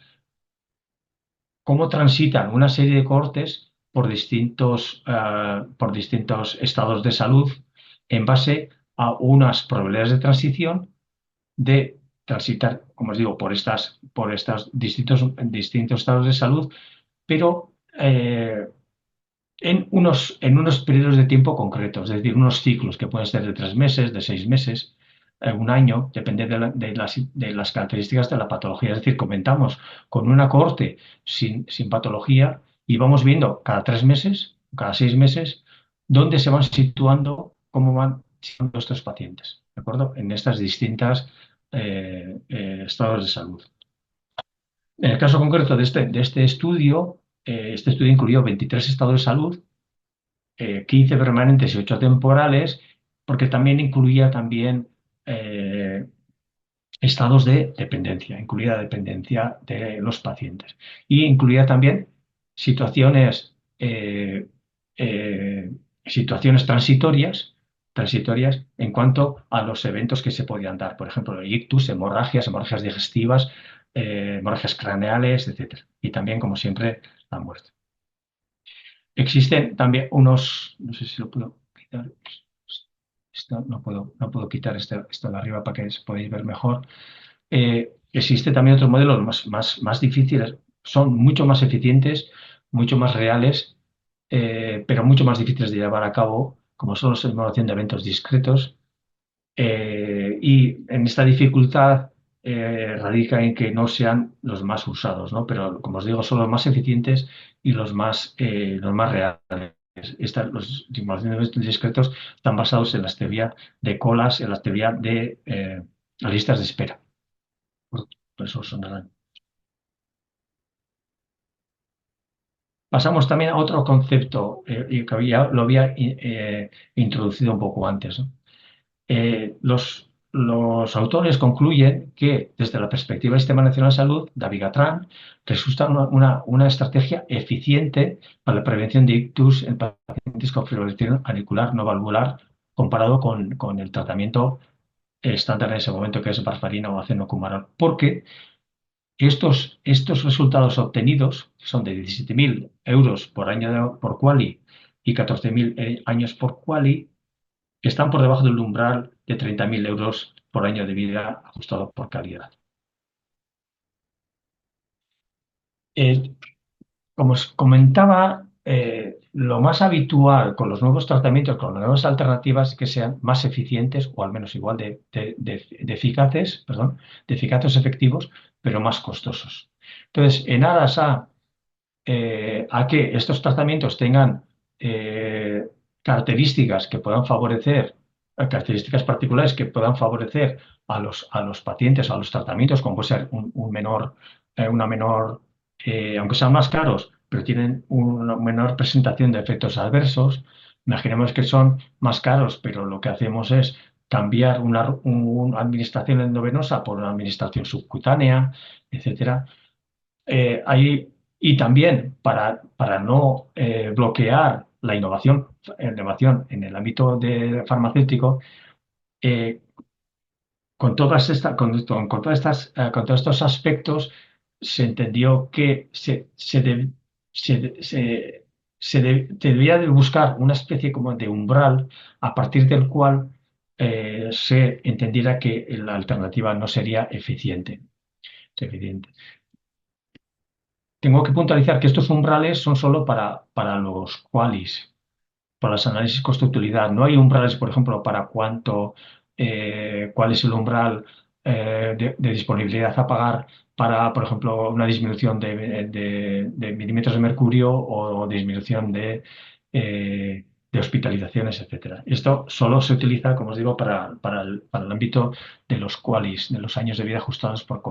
[SPEAKER 2] cómo transitan una serie de cohortes por distintos estados de salud en base a unas probabilidades de transición de transitar, como os digo, por estos distintos estados de salud, pero en unos periodos de tiempo concretos, es decir, unos ciclos que pueden ser de 3 meses, de 6 meses, un año, depende de las características de la patología. Es decir, comentamos con una cohorte sin patología y vamos viendo cada 3 meses, cada 6 meses, dónde se van situando, cómo van situando estos pacientes, ¿de acuerdo? En estas distintas estados de salud. En el caso concreto de este estudio incluyó 23 estados de salud, 15 permanentes y 8 temporales, porque también incluía también eh, estados de dependencia, incluía la dependencia de los pacientes. Y incluía también situaciones, eh, eh, situaciones transitorias en cuanto a los eventos que se podían dar. Por ejemplo, ictus, hemorragias digestivas, hemorragias craneales, etcétera. Y también, como siempre, la muerte. Existen también no sé si lo puedo quitar. No puedo quitar esto de arriba para que podáis ver mejor. Existe también otros modelos más difíciles, son mucho más eficientes, mucho más reales, pero mucho más difíciles de llevar a cabo, como son la simulación de eventos discretos. Y en esta dificultad radica en que no sean los más usados, ¿no? Pero como os digo, son los más eficientes y los más reales. Los simulaciones de eventos discretos están basados en las teorías de colas, en las teorías de las listas de espera. Por eso sonarán. Pasamos también a otro concepto y que lo había introducido un poco antes, ¿no? Los autores concluyen que, desde la perspectiva del Sistema Nacional de Salud, Dabigatran resulta una estrategia eficiente para la prevención de ictus en pacientes con fibrilación auricular no valvular comparado con el tratamiento estándar en ese momento, que es varfarina o acenocumarol, porque estos resultados obtenidos, que son de 17.000 euros por año por quali y 14.000 años por quali, están por debajo del umbral de 30.000 euros por año de vida ajustado por calidad. Eh, Como os comentaba, lo más habitual con los nuevos tratamientos, con las nuevas alternativas, es que sean más eficientes o al menos igual de eficaces, perdón, de eficaces efectivos, pero más costosos. Entonces, en aras a que estos tratamientos tengan eh, características particulares que puedan favorecer a los pacientes, a los tratamientos, como puede ser una menor, aunque sean más caros, pero tienen una menor presentación de efectos adversos. Imaginemos que son más caros, pero lo que hacemos es cambiar una administración endovenosa por una administración subcutánea, etcétera. Y también para no bloquear la innovación en el ámbito farmacéutico, eh, con todos estos aspectos, se entendió que debía de buscar una especie como de umbral a partir del cual se entendiera que la alternativa no sería eficiente. Tengo que puntualizar que estos umbrales son solo para los qualis, para los análisis costo-utilidad. No hay umbrales, por ejemplo, para cuál es el umbral de disponibilidad a pagar para, por ejemplo, una disminución de milímetros de mercurio o disminución de hospitalizaciones, etcétera. Esto solo se utiliza, como os digo, para el ámbito de los qualis, de los años de vida ajustados por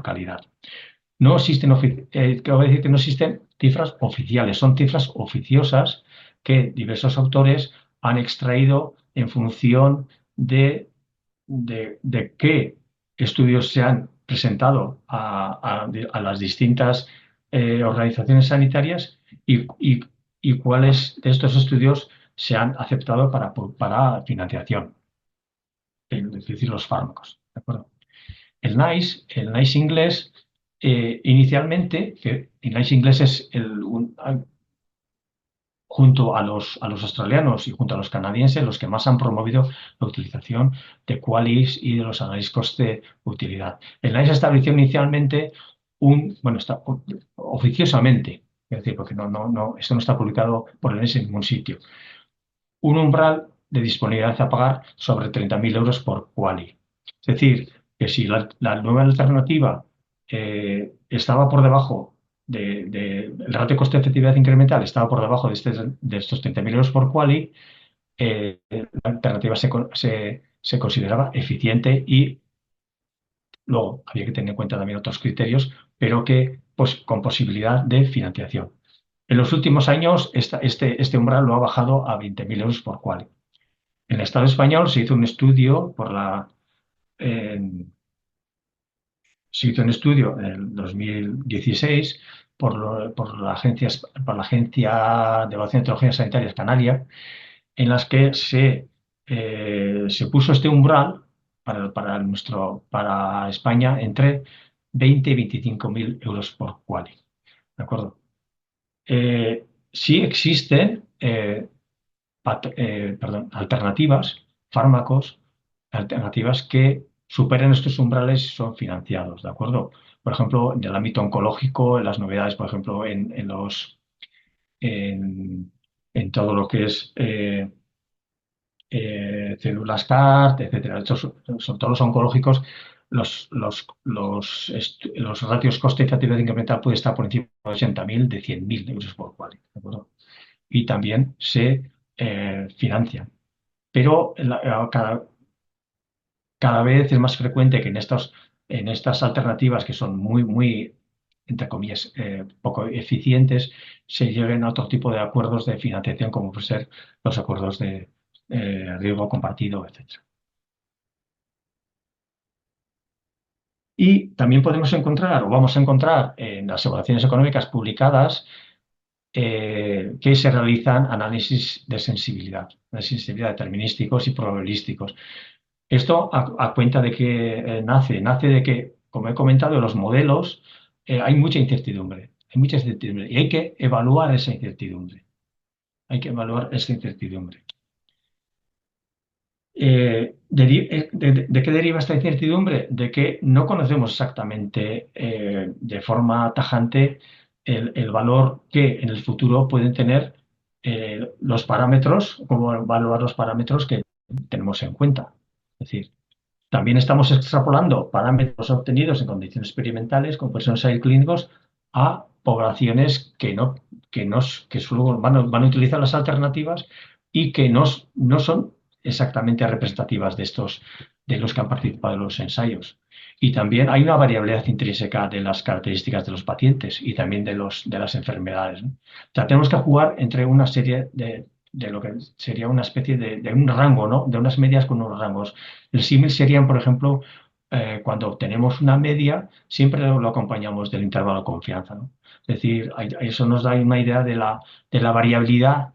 [SPEAKER 2] calidad. No existen, quiero decir que no existen cifras oficiales, son cifras oficiosas que diversos autores han extraído en función de qué estudios se han presentado a las distintas organizaciones sanitarias y cuáles de estos estudios se han aceptado para financiación, es decir, los fármacos. ¿De acuerdo? El NICE inglés, inicialmente, que INAIS inglés es junto a los australianos y junto a los canadienses, los que más han promovido la utilización de QALYs y de los análisis coste-utilidad. El NICE estableció inicialmente bueno, está oficiosamente, es decir, porque esto no está publicado por el NICE en ningún sitio, un umbral de disponibilidad a pagar sobre 30.000 euros por QALY. Es decir, que si la nueva alternativa estaba por debajo el ratio coste-efectividad incremental estaba por debajo de estos 30.000 euros por QALY, la alternativa se consideraba eficiente y luego había que tener en cuenta también otros criterios, pero que pues, con posibilidad de financiación. En los últimos años, este umbral lo ha bajado a 20.000 euros por QALY. En el Estado español se hizo un estudio en el 2016 por la Agencia de Evaluación de Tecnologías Sanitarias Canaria, en las que se puso este umbral para España entre 20 y 25.000 euros por QALY. ¿De acuerdo? Sí existen fármacos alternativas que superen estos umbrales y son financiados, ¿de acuerdo? Por ejemplo, en el ámbito oncológico, en las novedades, por ejemplo, en, en todo lo que es células CAR, etcétera. Estos son todos los oncológicos, los ratios coste-efectividad incremental puede estar por encima de 80.000, de 100.000 euros por QALY, ¿de acuerdo? Y también se financian. Pero cada vez es más frecuente que en estas alternativas que son muy, entre comillas, poco eficientes, se lleguen a otro tipo de acuerdos de financiación, como puede ser los acuerdos de riesgo compartido, etc. Y también podemos encontrar, o vamos a encontrar en las evaluaciones económicas publicadas, que se realizan análisis de sensibilidad determinísticos y probabilísticos. Esto a cuenta de que nace de que, como he comentado, en los modelos hay mucha incertidumbre, y hay que evaluar esa incertidumbre. ¿De qué deriva esta incertidumbre? De que no conocemos exactamente de forma tajante el valor que en el futuro pueden tener los parámetros, cómo evaluar los parámetros que tenemos en cuenta. Es decir, también estamos extrapolando parámetros obtenidos en condiciones experimentales, con ensayos clínicos, a poblaciones que solo van a utilizar las alternativas y que no son exactamente representativas de los que han participado en los ensayos. Y también hay una variabilidad intrínseca de las características de los pacientes y también de las enfermedades, ¿no? O sea, tenemos que jugar entre una serie de lo que sería una especie de un rango, ¿no? De unas medias con unos rangos. El símil serían, por ejemplo, cuando obtenemos una media, siempre lo acompañamos del intervalo de confianza, ¿no? Es decir, eso nos da una idea de la variabilidad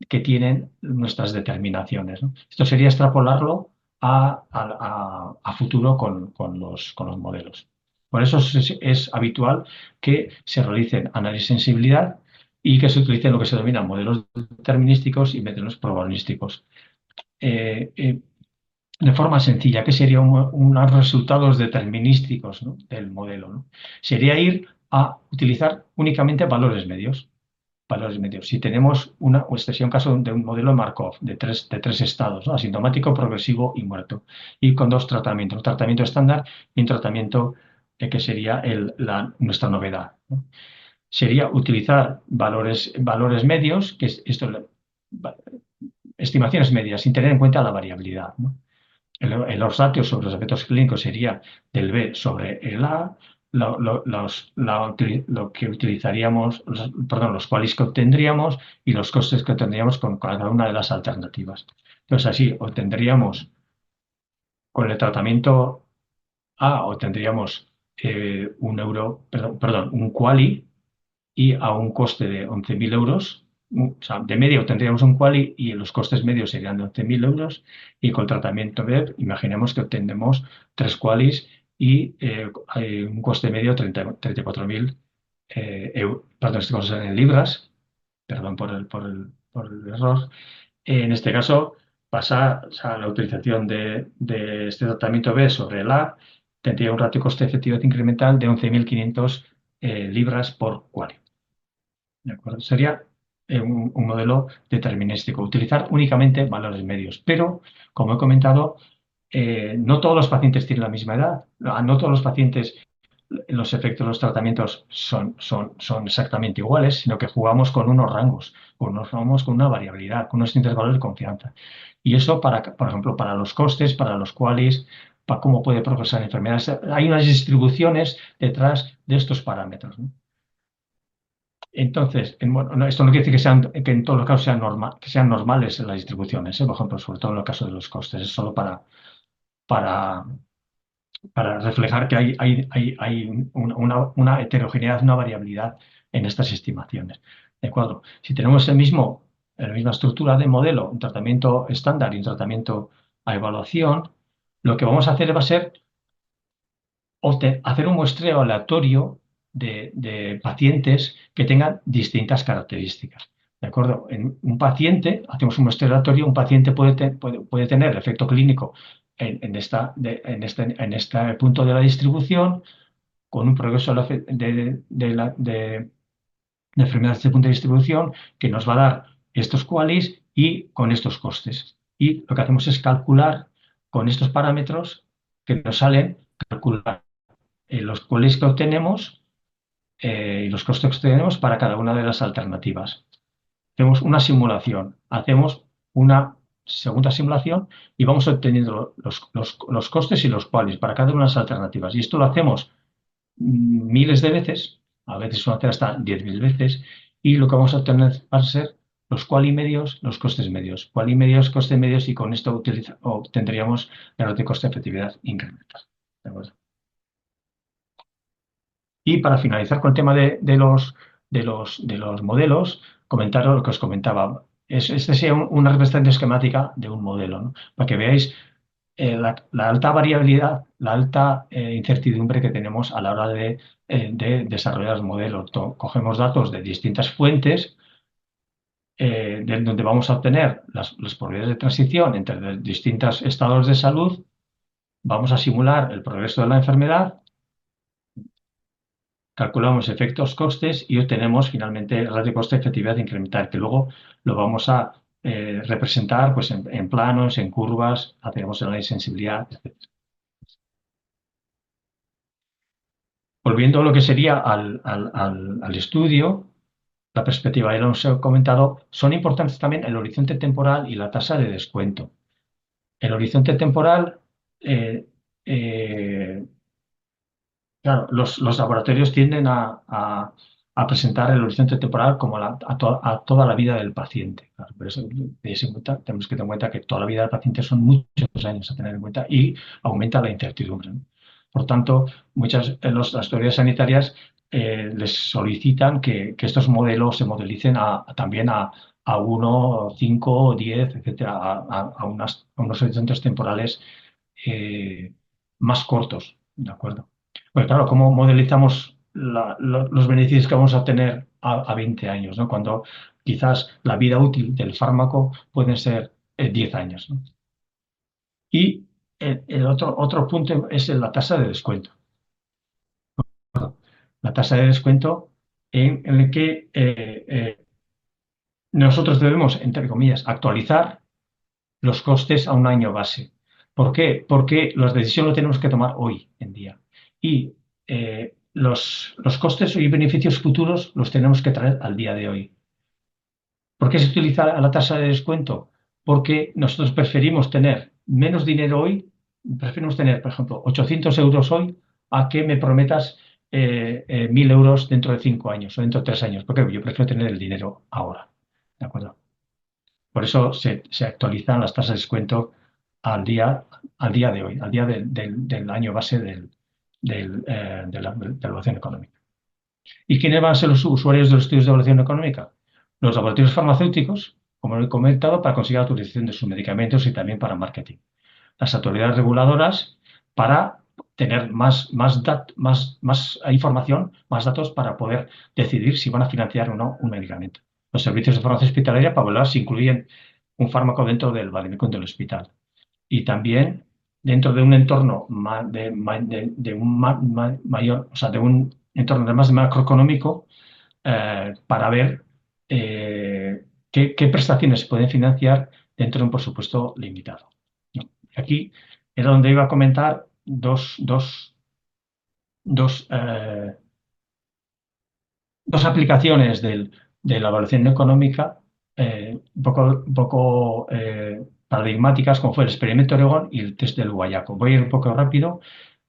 [SPEAKER 2] que tienen nuestras determinaciones, ¿no? Esto sería extrapolarlo a futuro con los modelos. Por eso es habitual que se realicen análisis de sensibilidad y que se utilicen lo que se denominan modelos determinísticos y modelos probabilísticos. De forma sencilla, ¿qué serían unos resultados determinísticos, ¿no? Del modelo, ¿no? Sería ir a utilizar únicamente valores medios. Si tenemos un caso de un modelo de Markov de tres estados, ¿no? Asintomático, progresivo y muerto, y con dos tratamientos, un tratamiento estándar y un tratamiento que sería nuestra novedad, ¿no? Sería utilizar valores medios, que es estimaciones medias, sin tener en cuenta la variabilidad, ¿no? Los ratios sobre los efectos clínicos sería del B sobre el A, lo que utilizaríamos, los QALYs que obtendríamos y los costes que obtendríamos con cada una de las alternativas. Entonces, así obtendríamos con el tratamiento A, obtendríamos un QALY y a un coste de 11.000 euros. O sea, de media obtendríamos un QALY y los costes medios serían de 11.000 euros, y con tratamiento BEP imaginemos que obtenemos 3 QALYs y un coste medio de 34.000 perdón, este caso en libras, perdón por el error. En este caso, pasa, o sea, la utilización de este tratamiento B sobre el A tendría un ratio coste-efectividad incremental de 11.500 libras por quali. ¿De acuerdo? Sería un modelo determinístico, utilizar únicamente valores medios. Pero, como he comentado, no todos los pacientes tienen la misma edad, no todos los pacientes los efectos de los tratamientos son exactamente iguales, sino que jugamos con unos rangos, jugamos con una variabilidad, con unos intervalos de confianza. Y eso, por ejemplo, para los costes, para los cuales, para cómo puede progresar la enfermedad. Hay unas distribuciones detrás de estos parámetros, ¿no? Entonces, bueno, esto no quiere decir que en todos los casos que sean normales las distribuciones, ¿eh? Por ejemplo, sobre todo en el caso de los costes, es solo para, para reflejar que hay una heterogeneidad, una variabilidad en estas estimaciones. ¿De acuerdo? Si tenemos la misma estructura de modelo, un tratamiento estándar y un tratamiento a evaluación, lo que vamos a hacer va a ser hacer un muestreo aleatorio de pacientes que tengan distintas características. ¿De acuerdo? En un paciente, hacemos un muestreo aleatorio, un paciente puede tener efecto clínico en este punto de la distribución, con un progreso de enfermedad desde el punto de distribución que nos va a dar estos qualis y con estos costes. Y lo que hacemos es calcular con estos parámetros que nos salen, calcular los qualis que obtenemos y los costes que obtenemos para cada una de las alternativas. Hacemos una simulación, hacemos una segunda simulación y vamos obteniendo los costes y los qualis para cada una de las alternativas. Y esto lo hacemos miles de veces, a veces suele hacer hasta 10.000 veces, y lo que vamos a obtener va a ser los quali medios, los costes medios. Quali medios, costes medios, y con esto obtendríamos el ratio de coste-efectividad incremental. ¿De acuerdo? Y para finalizar con el tema de los modelos, comentar lo que os comentaba. Este sería una representación esquemática de un modelo, ¿no? Para que veáis la alta variabilidad, la alta incertidumbre que tenemos a la hora de desarrollar el modelo. Cogemos datos de distintas fuentes, de donde vamos a obtener las probabilidades de transición entre los distintos estados de salud, vamos a simular el progreso de la enfermedad, calculamos efectos costes y obtenemos finalmente el ratio coste-efectividad incremental, que luego lo vamos a representar pues, en planos, en curvas, hacemos el análisis de sensibilidad, etc. Volviendo a lo que sería al estudio, la perspectiva, ya lo he comentado, son importantes también el horizonte temporal y la tasa de descuento. El horizonte temporal, eh, eh, claro, los laboratorios tienden a presentar el horizonte temporal como a toda la vida del paciente. Claro, por eso tenemos que tener en cuenta que toda la vida del paciente son muchos años a tener en cuenta y aumenta la incertidumbre, ¿no? Por tanto, las teorías sanitarias les solicitan que estos modelos se modelicen también a 1, 5, 10, etcétera, a unos horizontes temporales más cortos, ¿de acuerdo? Pues claro, ¿cómo modelizamos los beneficios que vamos a obtener a 20 años, ¿no? Cuando quizás la vida útil del fármaco pueden ser 10 años, ¿no? Y el otro punto es la tasa de descuento. La tasa de descuento en el que nosotros debemos, entre comillas, actualizar los costes a un año base. ¿Por qué? Porque la decisión lo tenemos que tomar hoy en día. Y los costes y beneficios futuros los tenemos que traer al día de hoy. ¿Por qué se utiliza la tasa de descuento? Porque nosotros preferimos tener menos dinero hoy, preferimos tener, por ejemplo, 800 euros hoy a que me prometas 1.000 euros dentro de 5 años o dentro de 3 años, porque yo prefiero tener el dinero ahora. ¿De acuerdo? Por eso se actualizan las tasas de descuento al día de hoy, al día del año base de la evaluación económica. ¿Y quiénes van a ser los usuarios de los estudios de evaluación económica? Los laboratorios farmacéuticos, como he comentado, para conseguir la autorización de sus medicamentos y también para marketing. Las autoridades reguladoras para tener más información, más datos para poder decidir si van a financiar o no un medicamento. Los servicios de farmacia hospitalaria para evaluar si incluyen un fármaco dentro del valemicum del hospital. Y también dentro de un entorno de un mayor, o sea, de un entorno más macroeconómico, para ver qué prestaciones se pueden financiar dentro de un presupuesto limitado, ¿no? Aquí era donde iba a comentar dos, eh, dos aplicaciones de la evaluación económica un poco paradigmáticas, como fue el experimento Oregón y el test del Guayaco. Voy a ir un poco rápido.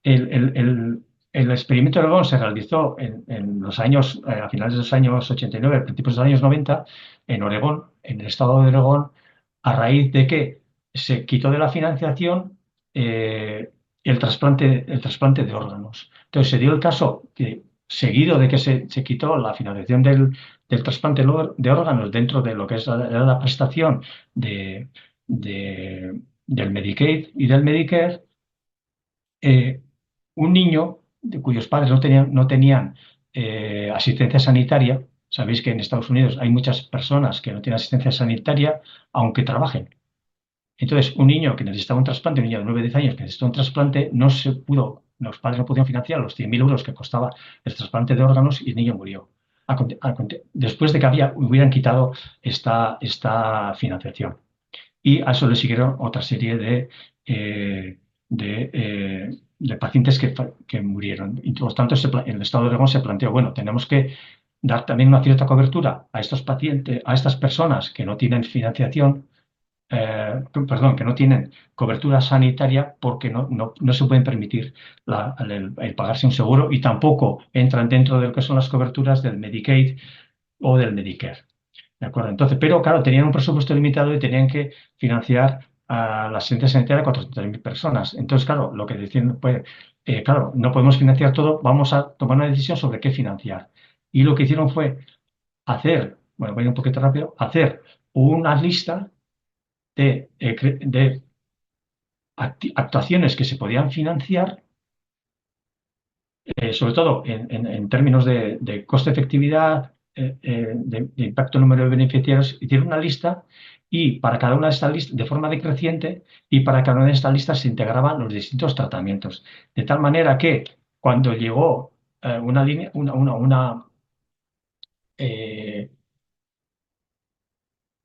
[SPEAKER 2] El, el- el- el experimento Oregón se realizó en los años, a finales de los años 89, principios de los años 90, en Oregón, en el estado de Oregón, a raíz de que se quitó de la financiación el trasplante de órganos. Entonces se dio el caso que, seguido de que se quitó la financiación del trasplante de órganos dentro de lo que es la prestación de, del Medicaid y del Medicare, eh, un niño cuyos padres no tenían asistencia sanitaria. Sabéis que en Estados Unidos hay muchas personas que no tienen asistencia sanitaria aunque trabajen. Entonces, un niño que necesitaba un trasplante, un niño de 9 o 10 años que necesitaba un trasplante, los padres no podían financiar los 100.000 euros que costaba el trasplante de órganos y el niño murió. Después de que hubieran quitado esta financiación. Y a eso le siguieron otra serie eh, de, eh, de pacientes que murieron. Y por tanto, en el Estado de Oregón se planteó, bueno, tenemos que dar también una cierta cobertura a estos pacientes, a estas personas que no tienen financiación, perdón, que no tienen cobertura sanitaria porque no se pueden permitir el pagarse un seguro y tampoco entran dentro de lo que son las coberturas del Medicaid o del Medicare. ¿De acuerdo? Entonces, pero claro, tenían un presupuesto limitado y tenían que financiar a la asistencia sanitaria a 400.000 personas. Entonces, claro, lo que decían fue, claro, no podemos financiar todo, vamos a tomar una decisión sobre qué financiar. Y lo que hicieron fue bueno, voy un poquito rápido, hacer una lista de actuaciones que se podían financiar, sobre todo en términos de coste-efectividad, de impacto número de beneficiarios, hicieron una lista y para cada una de estas listas, de forma decreciente, y para cada una de estas listas se integraban los distintos tratamientos. De tal manera que cuando llegó una línea, eh,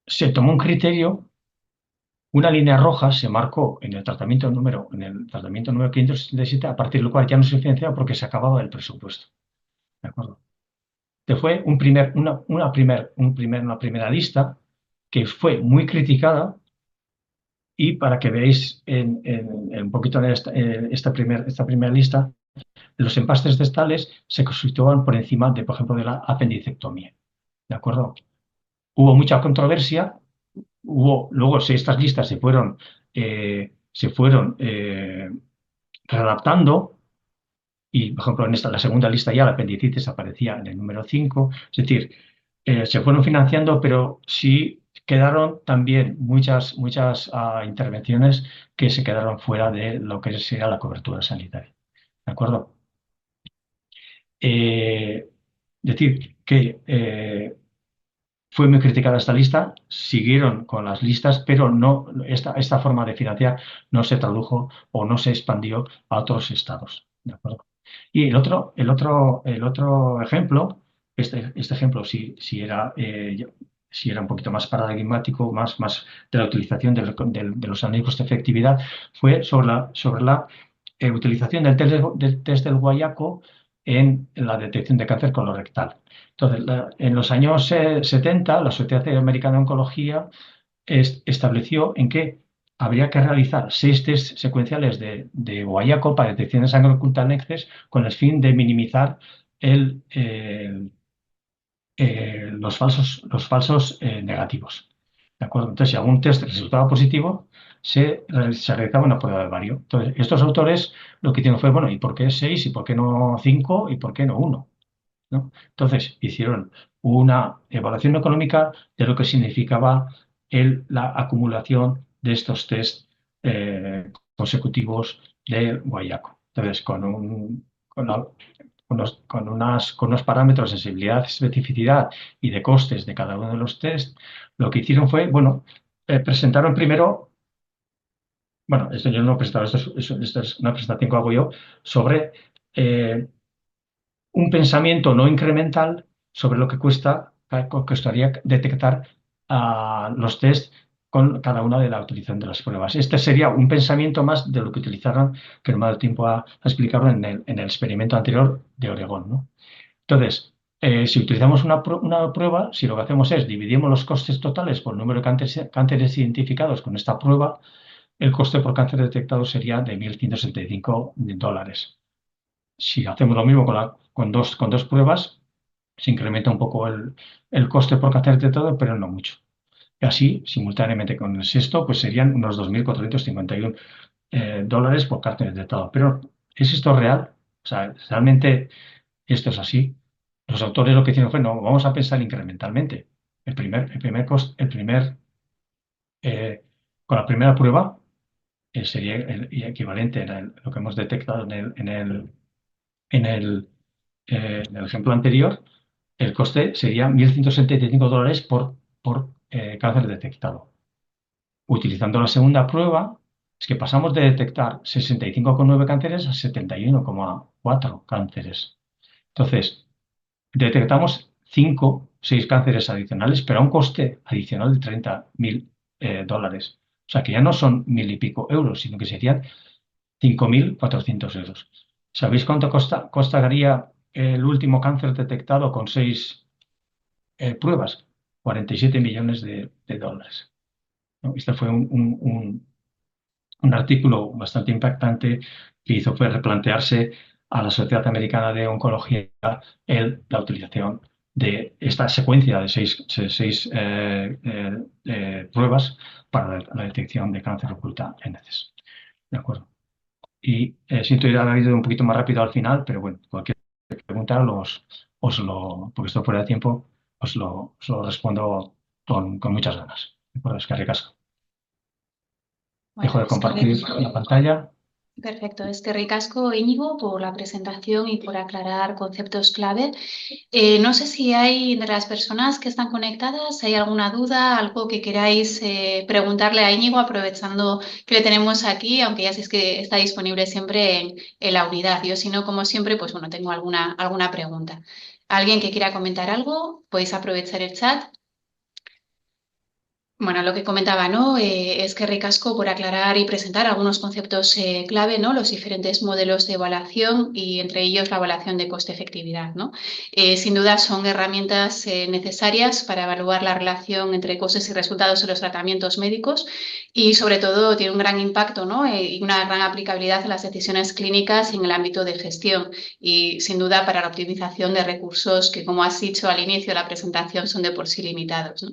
[SPEAKER 2] se tomó un criterio. Una línea roja se marcó en el tratamiento número 567, a partir del cual ya no se financiaba porque se acababa el presupuesto. ¿De acuerdo? Que fue una primera lista que fue muy criticada, y para que veáis un poquito en esta primera lista, los empastes dentales se situaban por encima por ejemplo, de la apendicectomía. ¿De acuerdo? Hubo mucha controversia. Luego, si estas listas se fueron readaptando, y, por ejemplo, la segunda lista ya la apendicitis aparecía en el número 5. Es decir, se fueron financiando, pero sí quedaron también muchas intervenciones que se quedaron fuera de lo que sería la cobertura sanitaria. ¿De acuerdo? Decir que fue muy criticada esta lista, siguieron con las listas, pero esta forma de financiar no se tradujo o no se expandió a otros estados. ¿De acuerdo? Y el otro ejemplo, este ejemplo sí era un poquito más paradigmático, más de la utilización de los análisis de efectividad, fue sobre la utilización del test del Guayaco en la detección de cáncer colorectal. Entonces, en los años 70, la Sociedad Americana de Oncología estableció en que habría que realizar 6 test secuenciales de Guayaco para detección de sangre oculta en exces, con el fin de minimizar los falsos negativos. ¿De acuerdo? Entonces, si algún test resultaba positivo, se realizaba una prueba de vario. Entonces, estos autores lo que hicieron fue, bueno, ¿y por qué 6? ¿Y por qué no 5? ¿Y por qué no 1? ¿No? Entonces, hicieron una evaluación económica de lo que significaba la acumulación de estos test consecutivos de Guayaco. Entonces, con unos parámetros de sensibilidad, especificidad y de costes de cada uno de los test, lo que hicieron fue, bueno, presentaron primero, bueno, esto yo no he presentado, esto es una presentación que hago yo sobre eh, un pensamiento no incremental sobre lo que costaría detectar los test con cada una de la utilización de las pruebas. Este sería un pensamiento más de lo que utilizaron, que no me ha dado tiempo a explicarlo en el experimento anterior de Oregón, ¿no? Entonces, si utilizamos una prueba, si lo que hacemos es dividimos los costes totales por el número de cánceres identificados con esta prueba, el coste por cáncer detectado sería de $1.175. Si hacemos lo mismo con dos pruebas, se incrementa un poco el coste por cáncer detectado, pero no mucho. Y así, simultáneamente con el sexto, pues serían unos $2.451 dólares por cáncer detectado. Pero, ¿es esto real? O sea, ¿realmente esto es así? Los autores lo que hicieron fue, no, vamos a pensar incrementalmente. Eh, con la primera prueba sería el equivalente a lo que hemos detectado en el, en el ejemplo anterior, el coste sería $1.175 por cáncer detectado. Utilizando la segunda prueba, es que pasamos de detectar 65,9 cánceres a 71,4 cánceres. Entonces, detectamos 5, 6 cánceres adicionales, pero a un coste adicional de $30.000. O sea, que ya no son 1.000 y pico euros, sino que serían 5.400 euros. ¿Sabéis cuánto costaría el último cáncer detectado con 6 pruebas? 47 millones de dólares, ¿no? Este fue un artículo bastante impactante que hizo fue replantearse a la Sociedad Americana de Oncología la utilización de esta secuencia de seis pruebas para la detección de cáncer oculta en heces. ¿De acuerdo? Y siento haber ido un poquito más rápido al final, pero bueno, cualquier pregunta porque estoy fuera de tiempo, os lo respondo con muchas ganas. ¿De acuerdo? Es que ricasco. Dejo
[SPEAKER 1] Bueno,
[SPEAKER 2] de compartir la pantalla.
[SPEAKER 1] perfecto. Es que ricasco, Íñigo, por la presentación y por aclarar conceptos clave. No sé si hay entre las personas que están conectadas, ¿hay alguna duda, algo que queráis preguntarle a Íñigo, aprovechando que le tenemos aquí, aunque ya sé que está disponible siempre en la unidad? Yo, si no, como siempre, pues bueno, tengo alguna pregunta. ¿Alguien que quiera comentar algo? Podéis aprovechar el chat. Bueno, lo que comentaba, ¿no? Es que ricasco por aclarar y presentar algunos conceptos clave, ¿no? Los diferentes modelos de evaluación y entre ellos la evaluación de coste-efectividad, ¿no? Sin duda son herramientas necesarias para evaluar la relación entre costes y resultados de los tratamientos médicos y sobre todo tiene un gran impacto, ¿no? Y una gran aplicabilidad en las decisiones clínicas y en el ámbito de gestión y sin duda para la optimización de recursos que, como has dicho al inicio de la presentación, son de por sí limitados, ¿no?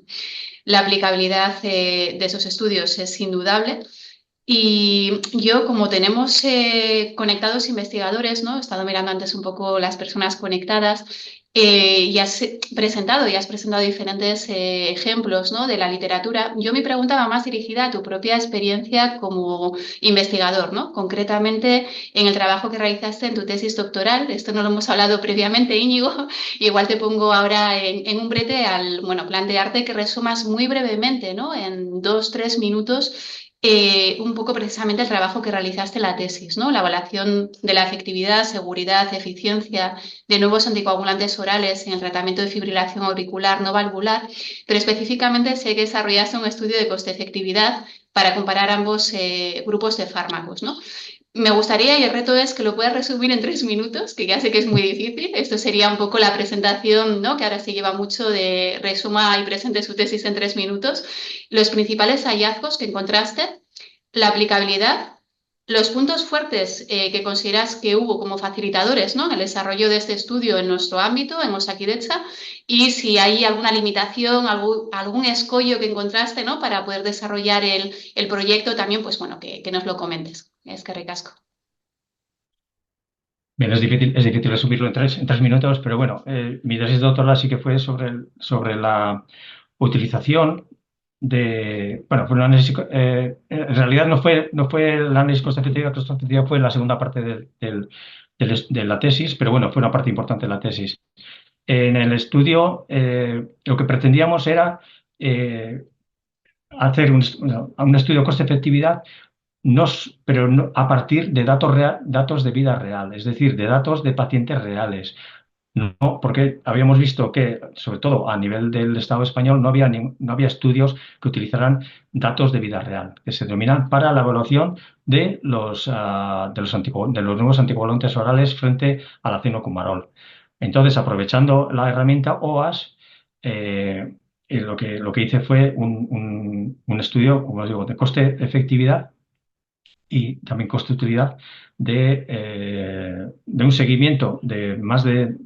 [SPEAKER 1] La aplicabilidad de esos estudios es indudable. Y yo, como tenemos conectados investigadores, ¿no? He estado mirando antes un poco las personas conectadas y has presentado diferentes ejemplos, ¿no? De la literatura. Yo mi pregunta va más dirigida a tu propia experiencia como investigador, ¿no? Concretamente en el trabajo que realizaste en tu tesis doctoral. Esto no lo hemos hablado previamente, Íñigo. Igual te pongo ahora en un brete al, bueno, plantearte que resumas muy brevemente, ¿no? En 2, 3 minutos un poco precisamente el trabajo que realizaste en la tesis, ¿no? La evaluación de la efectividad, seguridad, eficiencia de nuevos anticoagulantes orales en el tratamiento de fibrilación auricular no valvular, pero específicamente sé que desarrollaste un estudio de coste-efectividad para comparar ambos grupos de fármacos, ¿no? Me gustaría, y el reto es que lo puedas resumir en 3 minutos, que ya sé que es muy difícil. Esto sería un poco la presentación, ¿no? Que ahora se lleva mucho de resuma y presente su tesis en 3 minutos. Los principales hallazgos que encontraste, la aplicabilidad, los puntos fuertes que consideras que hubo como facilitadores, ¿no? En el desarrollo de este estudio en nuestro ámbito, en Osakidetza, y si hay alguna limitación, algún escollo que encontraste, ¿no? Para poder desarrollar el proyecto también, pues bueno, que nos lo comentes. Es que ricasco.
[SPEAKER 2] Bien, es difícil resumirlo en tres minutos, pero bueno, mi tesis doctoral sí que fue sobre la utilización bueno, fue un análisis, en realidad no fue el análisis coste efectividad fue la segunda parte de la tesis, pero bueno, fue una parte importante de la tesis. En el estudio, lo que pretendíamos era hacer un estudio de coste-efectividad, pero a partir de datos de vida real, es decir, de datos de pacientes reales. No, porque habíamos visto que, sobre todo a nivel del Estado español, no había estudios que utilizaran datos de vida real, que se denominan para la evaluación de los nuevos anticoagulantes orales frente al acenocumarol. Entonces, aprovechando la herramienta OAS, lo que hice fue un estudio, como os digo, de coste-efectividad y también coste-utilidad de un seguimiento de más de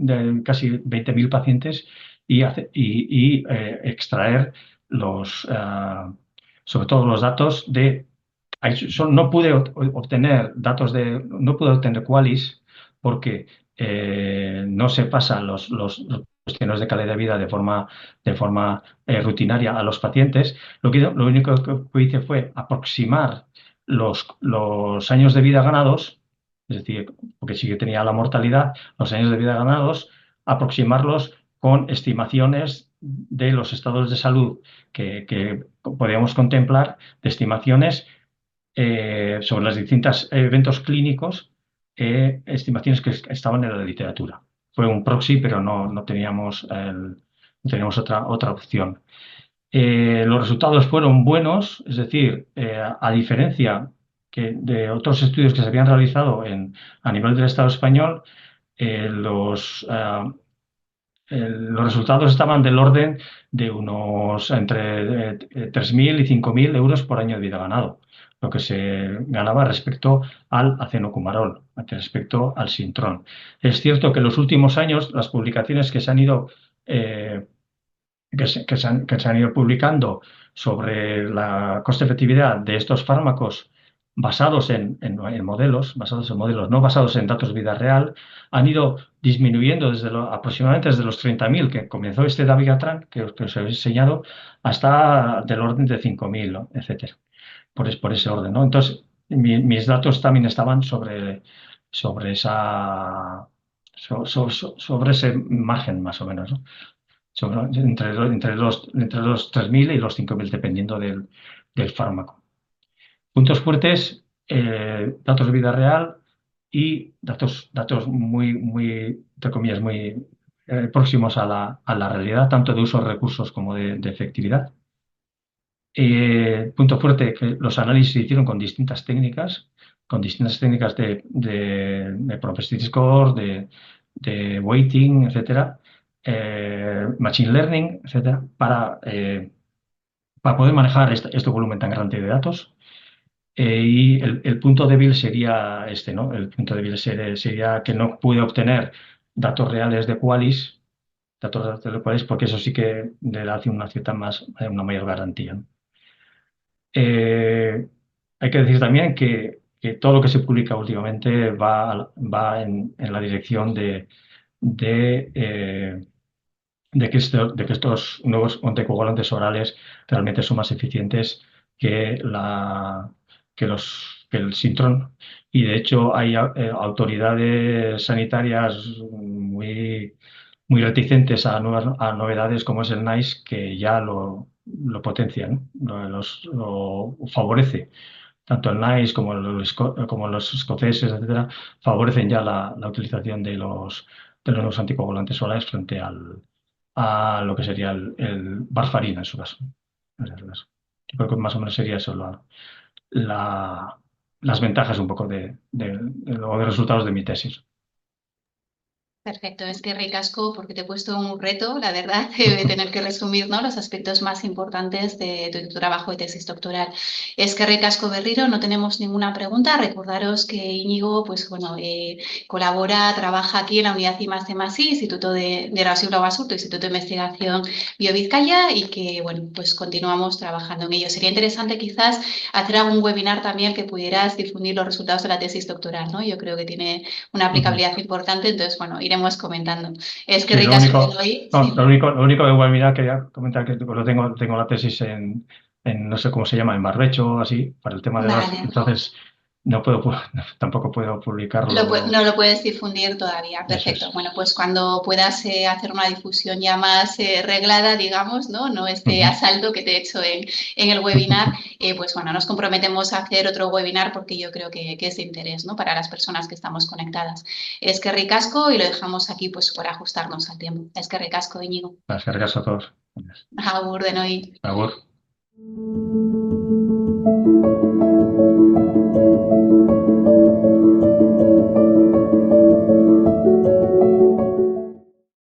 [SPEAKER 2] casi 20.000 pacientes y extraer sobre todo los datos de. No pude obtener no pude obtener QALYs porque no se pasan los cuestionarios de calidad de vida de forma rutinaria a los pacientes. Lo único que hice fue aproximar los años de vida ganados, es decir, porque sí que tenía la mortalidad, los años de vida ganados, aproximarlos con estimaciones de los estados de salud que podíamos contemplar, de estimaciones sobre los distintos eventos clínicos, estimaciones que estaban en la literatura. Fue un proxy, pero no teníamos otra opción. Los resultados fueron buenos, es decir, a diferencia de otros estudios que se habían realizado a nivel del Estado español, los resultados estaban del orden de unos entre 3.000 y 5.000 euros por año de vida ganado, lo que se ganaba respecto al acenocumarol, respecto al Sintrón. Es cierto que en los últimos años las publicaciones que se han ido publicando sobre la coste-efectividad de estos fármacos basados en modelos, no basados en datos de vida real, han ido disminuyendo aproximadamente desde los 30.000 que comenzó este Dabigatran, que os he enseñado, hasta del orden de 5.000, ¿no? Etcétera, por ese orden, ¿no? Entonces, mis datos también estaban sobre ese margen, más o menos, ¿no? Entre los 3.000 y los 5.000, dependiendo del fármaco. Puntos fuertes, datos de vida real y datos muy, entre comillas, muy próximos a la realidad, tanto de uso de recursos como de efectividad. Punto fuerte, que los análisis se hicieron con distintas técnicas de propensity score, de weighting, etcétera, machine learning, etcétera, para poder manejar este volumen tan grande de datos. Y el punto débil sería ¿no? El punto débil sería que no pude obtener datos reales de QALYs, porque eso sí que le da una mayor garantía, ¿no? Hay que decir también que todo lo que se publica últimamente va en la dirección de que estos nuevos anticoagulantes orales realmente son más eficientes que el Sintron. Y de hecho hay autoridades sanitarias muy reticentes a novedades como es el NICE, que ya lo potencian, ¿no? Lo favorece. Tanto el NICE como los escoceses, etcétera, favorecen ya la utilización de los nuevos anticoagulantes orales frente a lo que sería el varfarina en su caso. Yo creo que más o menos sería eso las ventajas un poco de los resultados de mi tesis.
[SPEAKER 1] Perfecto, es que ricasco porque te he puesto un reto, la verdad, de tener que resumir, ¿no?, los aspectos más importantes de tu trabajo de tesis doctoral. Es que ricasco, Berriro, no tenemos ninguna pregunta. Recordaros que Íñigo, pues bueno, colabora, trabaja aquí en la unidad I+D+I, Instituto de Erasio Basurto, Instituto de Investigación BioVizcaya, y que, bueno, pues continuamos trabajando en ello. Sería interesante quizás hacer algún webinar también que pudieras difundir los resultados de la tesis doctoral, ¿no? Yo creo que tiene una aplicabilidad importante, entonces, bueno, ir iremos comentando. Es que
[SPEAKER 2] Sí,
[SPEAKER 1] ricas hoy.
[SPEAKER 2] no,
[SPEAKER 1] Sí.
[SPEAKER 2] lo único de webinar quería comentar que tengo la tesis no sé cómo se llama, en barbecho o así, para el tema de las,
[SPEAKER 1] Vale.
[SPEAKER 2] entonces no puedo, tampoco puedo publicarlo.
[SPEAKER 1] No lo puedes difundir todavía,
[SPEAKER 2] Eso
[SPEAKER 1] perfecto.
[SPEAKER 2] es.
[SPEAKER 1] Bueno, pues cuando puedas hacer una difusión ya más reglada, digamos, ¿no? No este
[SPEAKER 2] Ujú.
[SPEAKER 1] asalto que te he hecho en el webinar, pues bueno, nos comprometemos a hacer otro webinar porque yo creo que es de interés, ¿no? Para las personas que estamos conectadas. Es que ricasco y lo dejamos aquí pues por ajustarnos al tiempo. Es que ricasco, Íñigo.
[SPEAKER 2] Las cargas a todos.
[SPEAKER 1] Agur de noi.
[SPEAKER 2] Agur.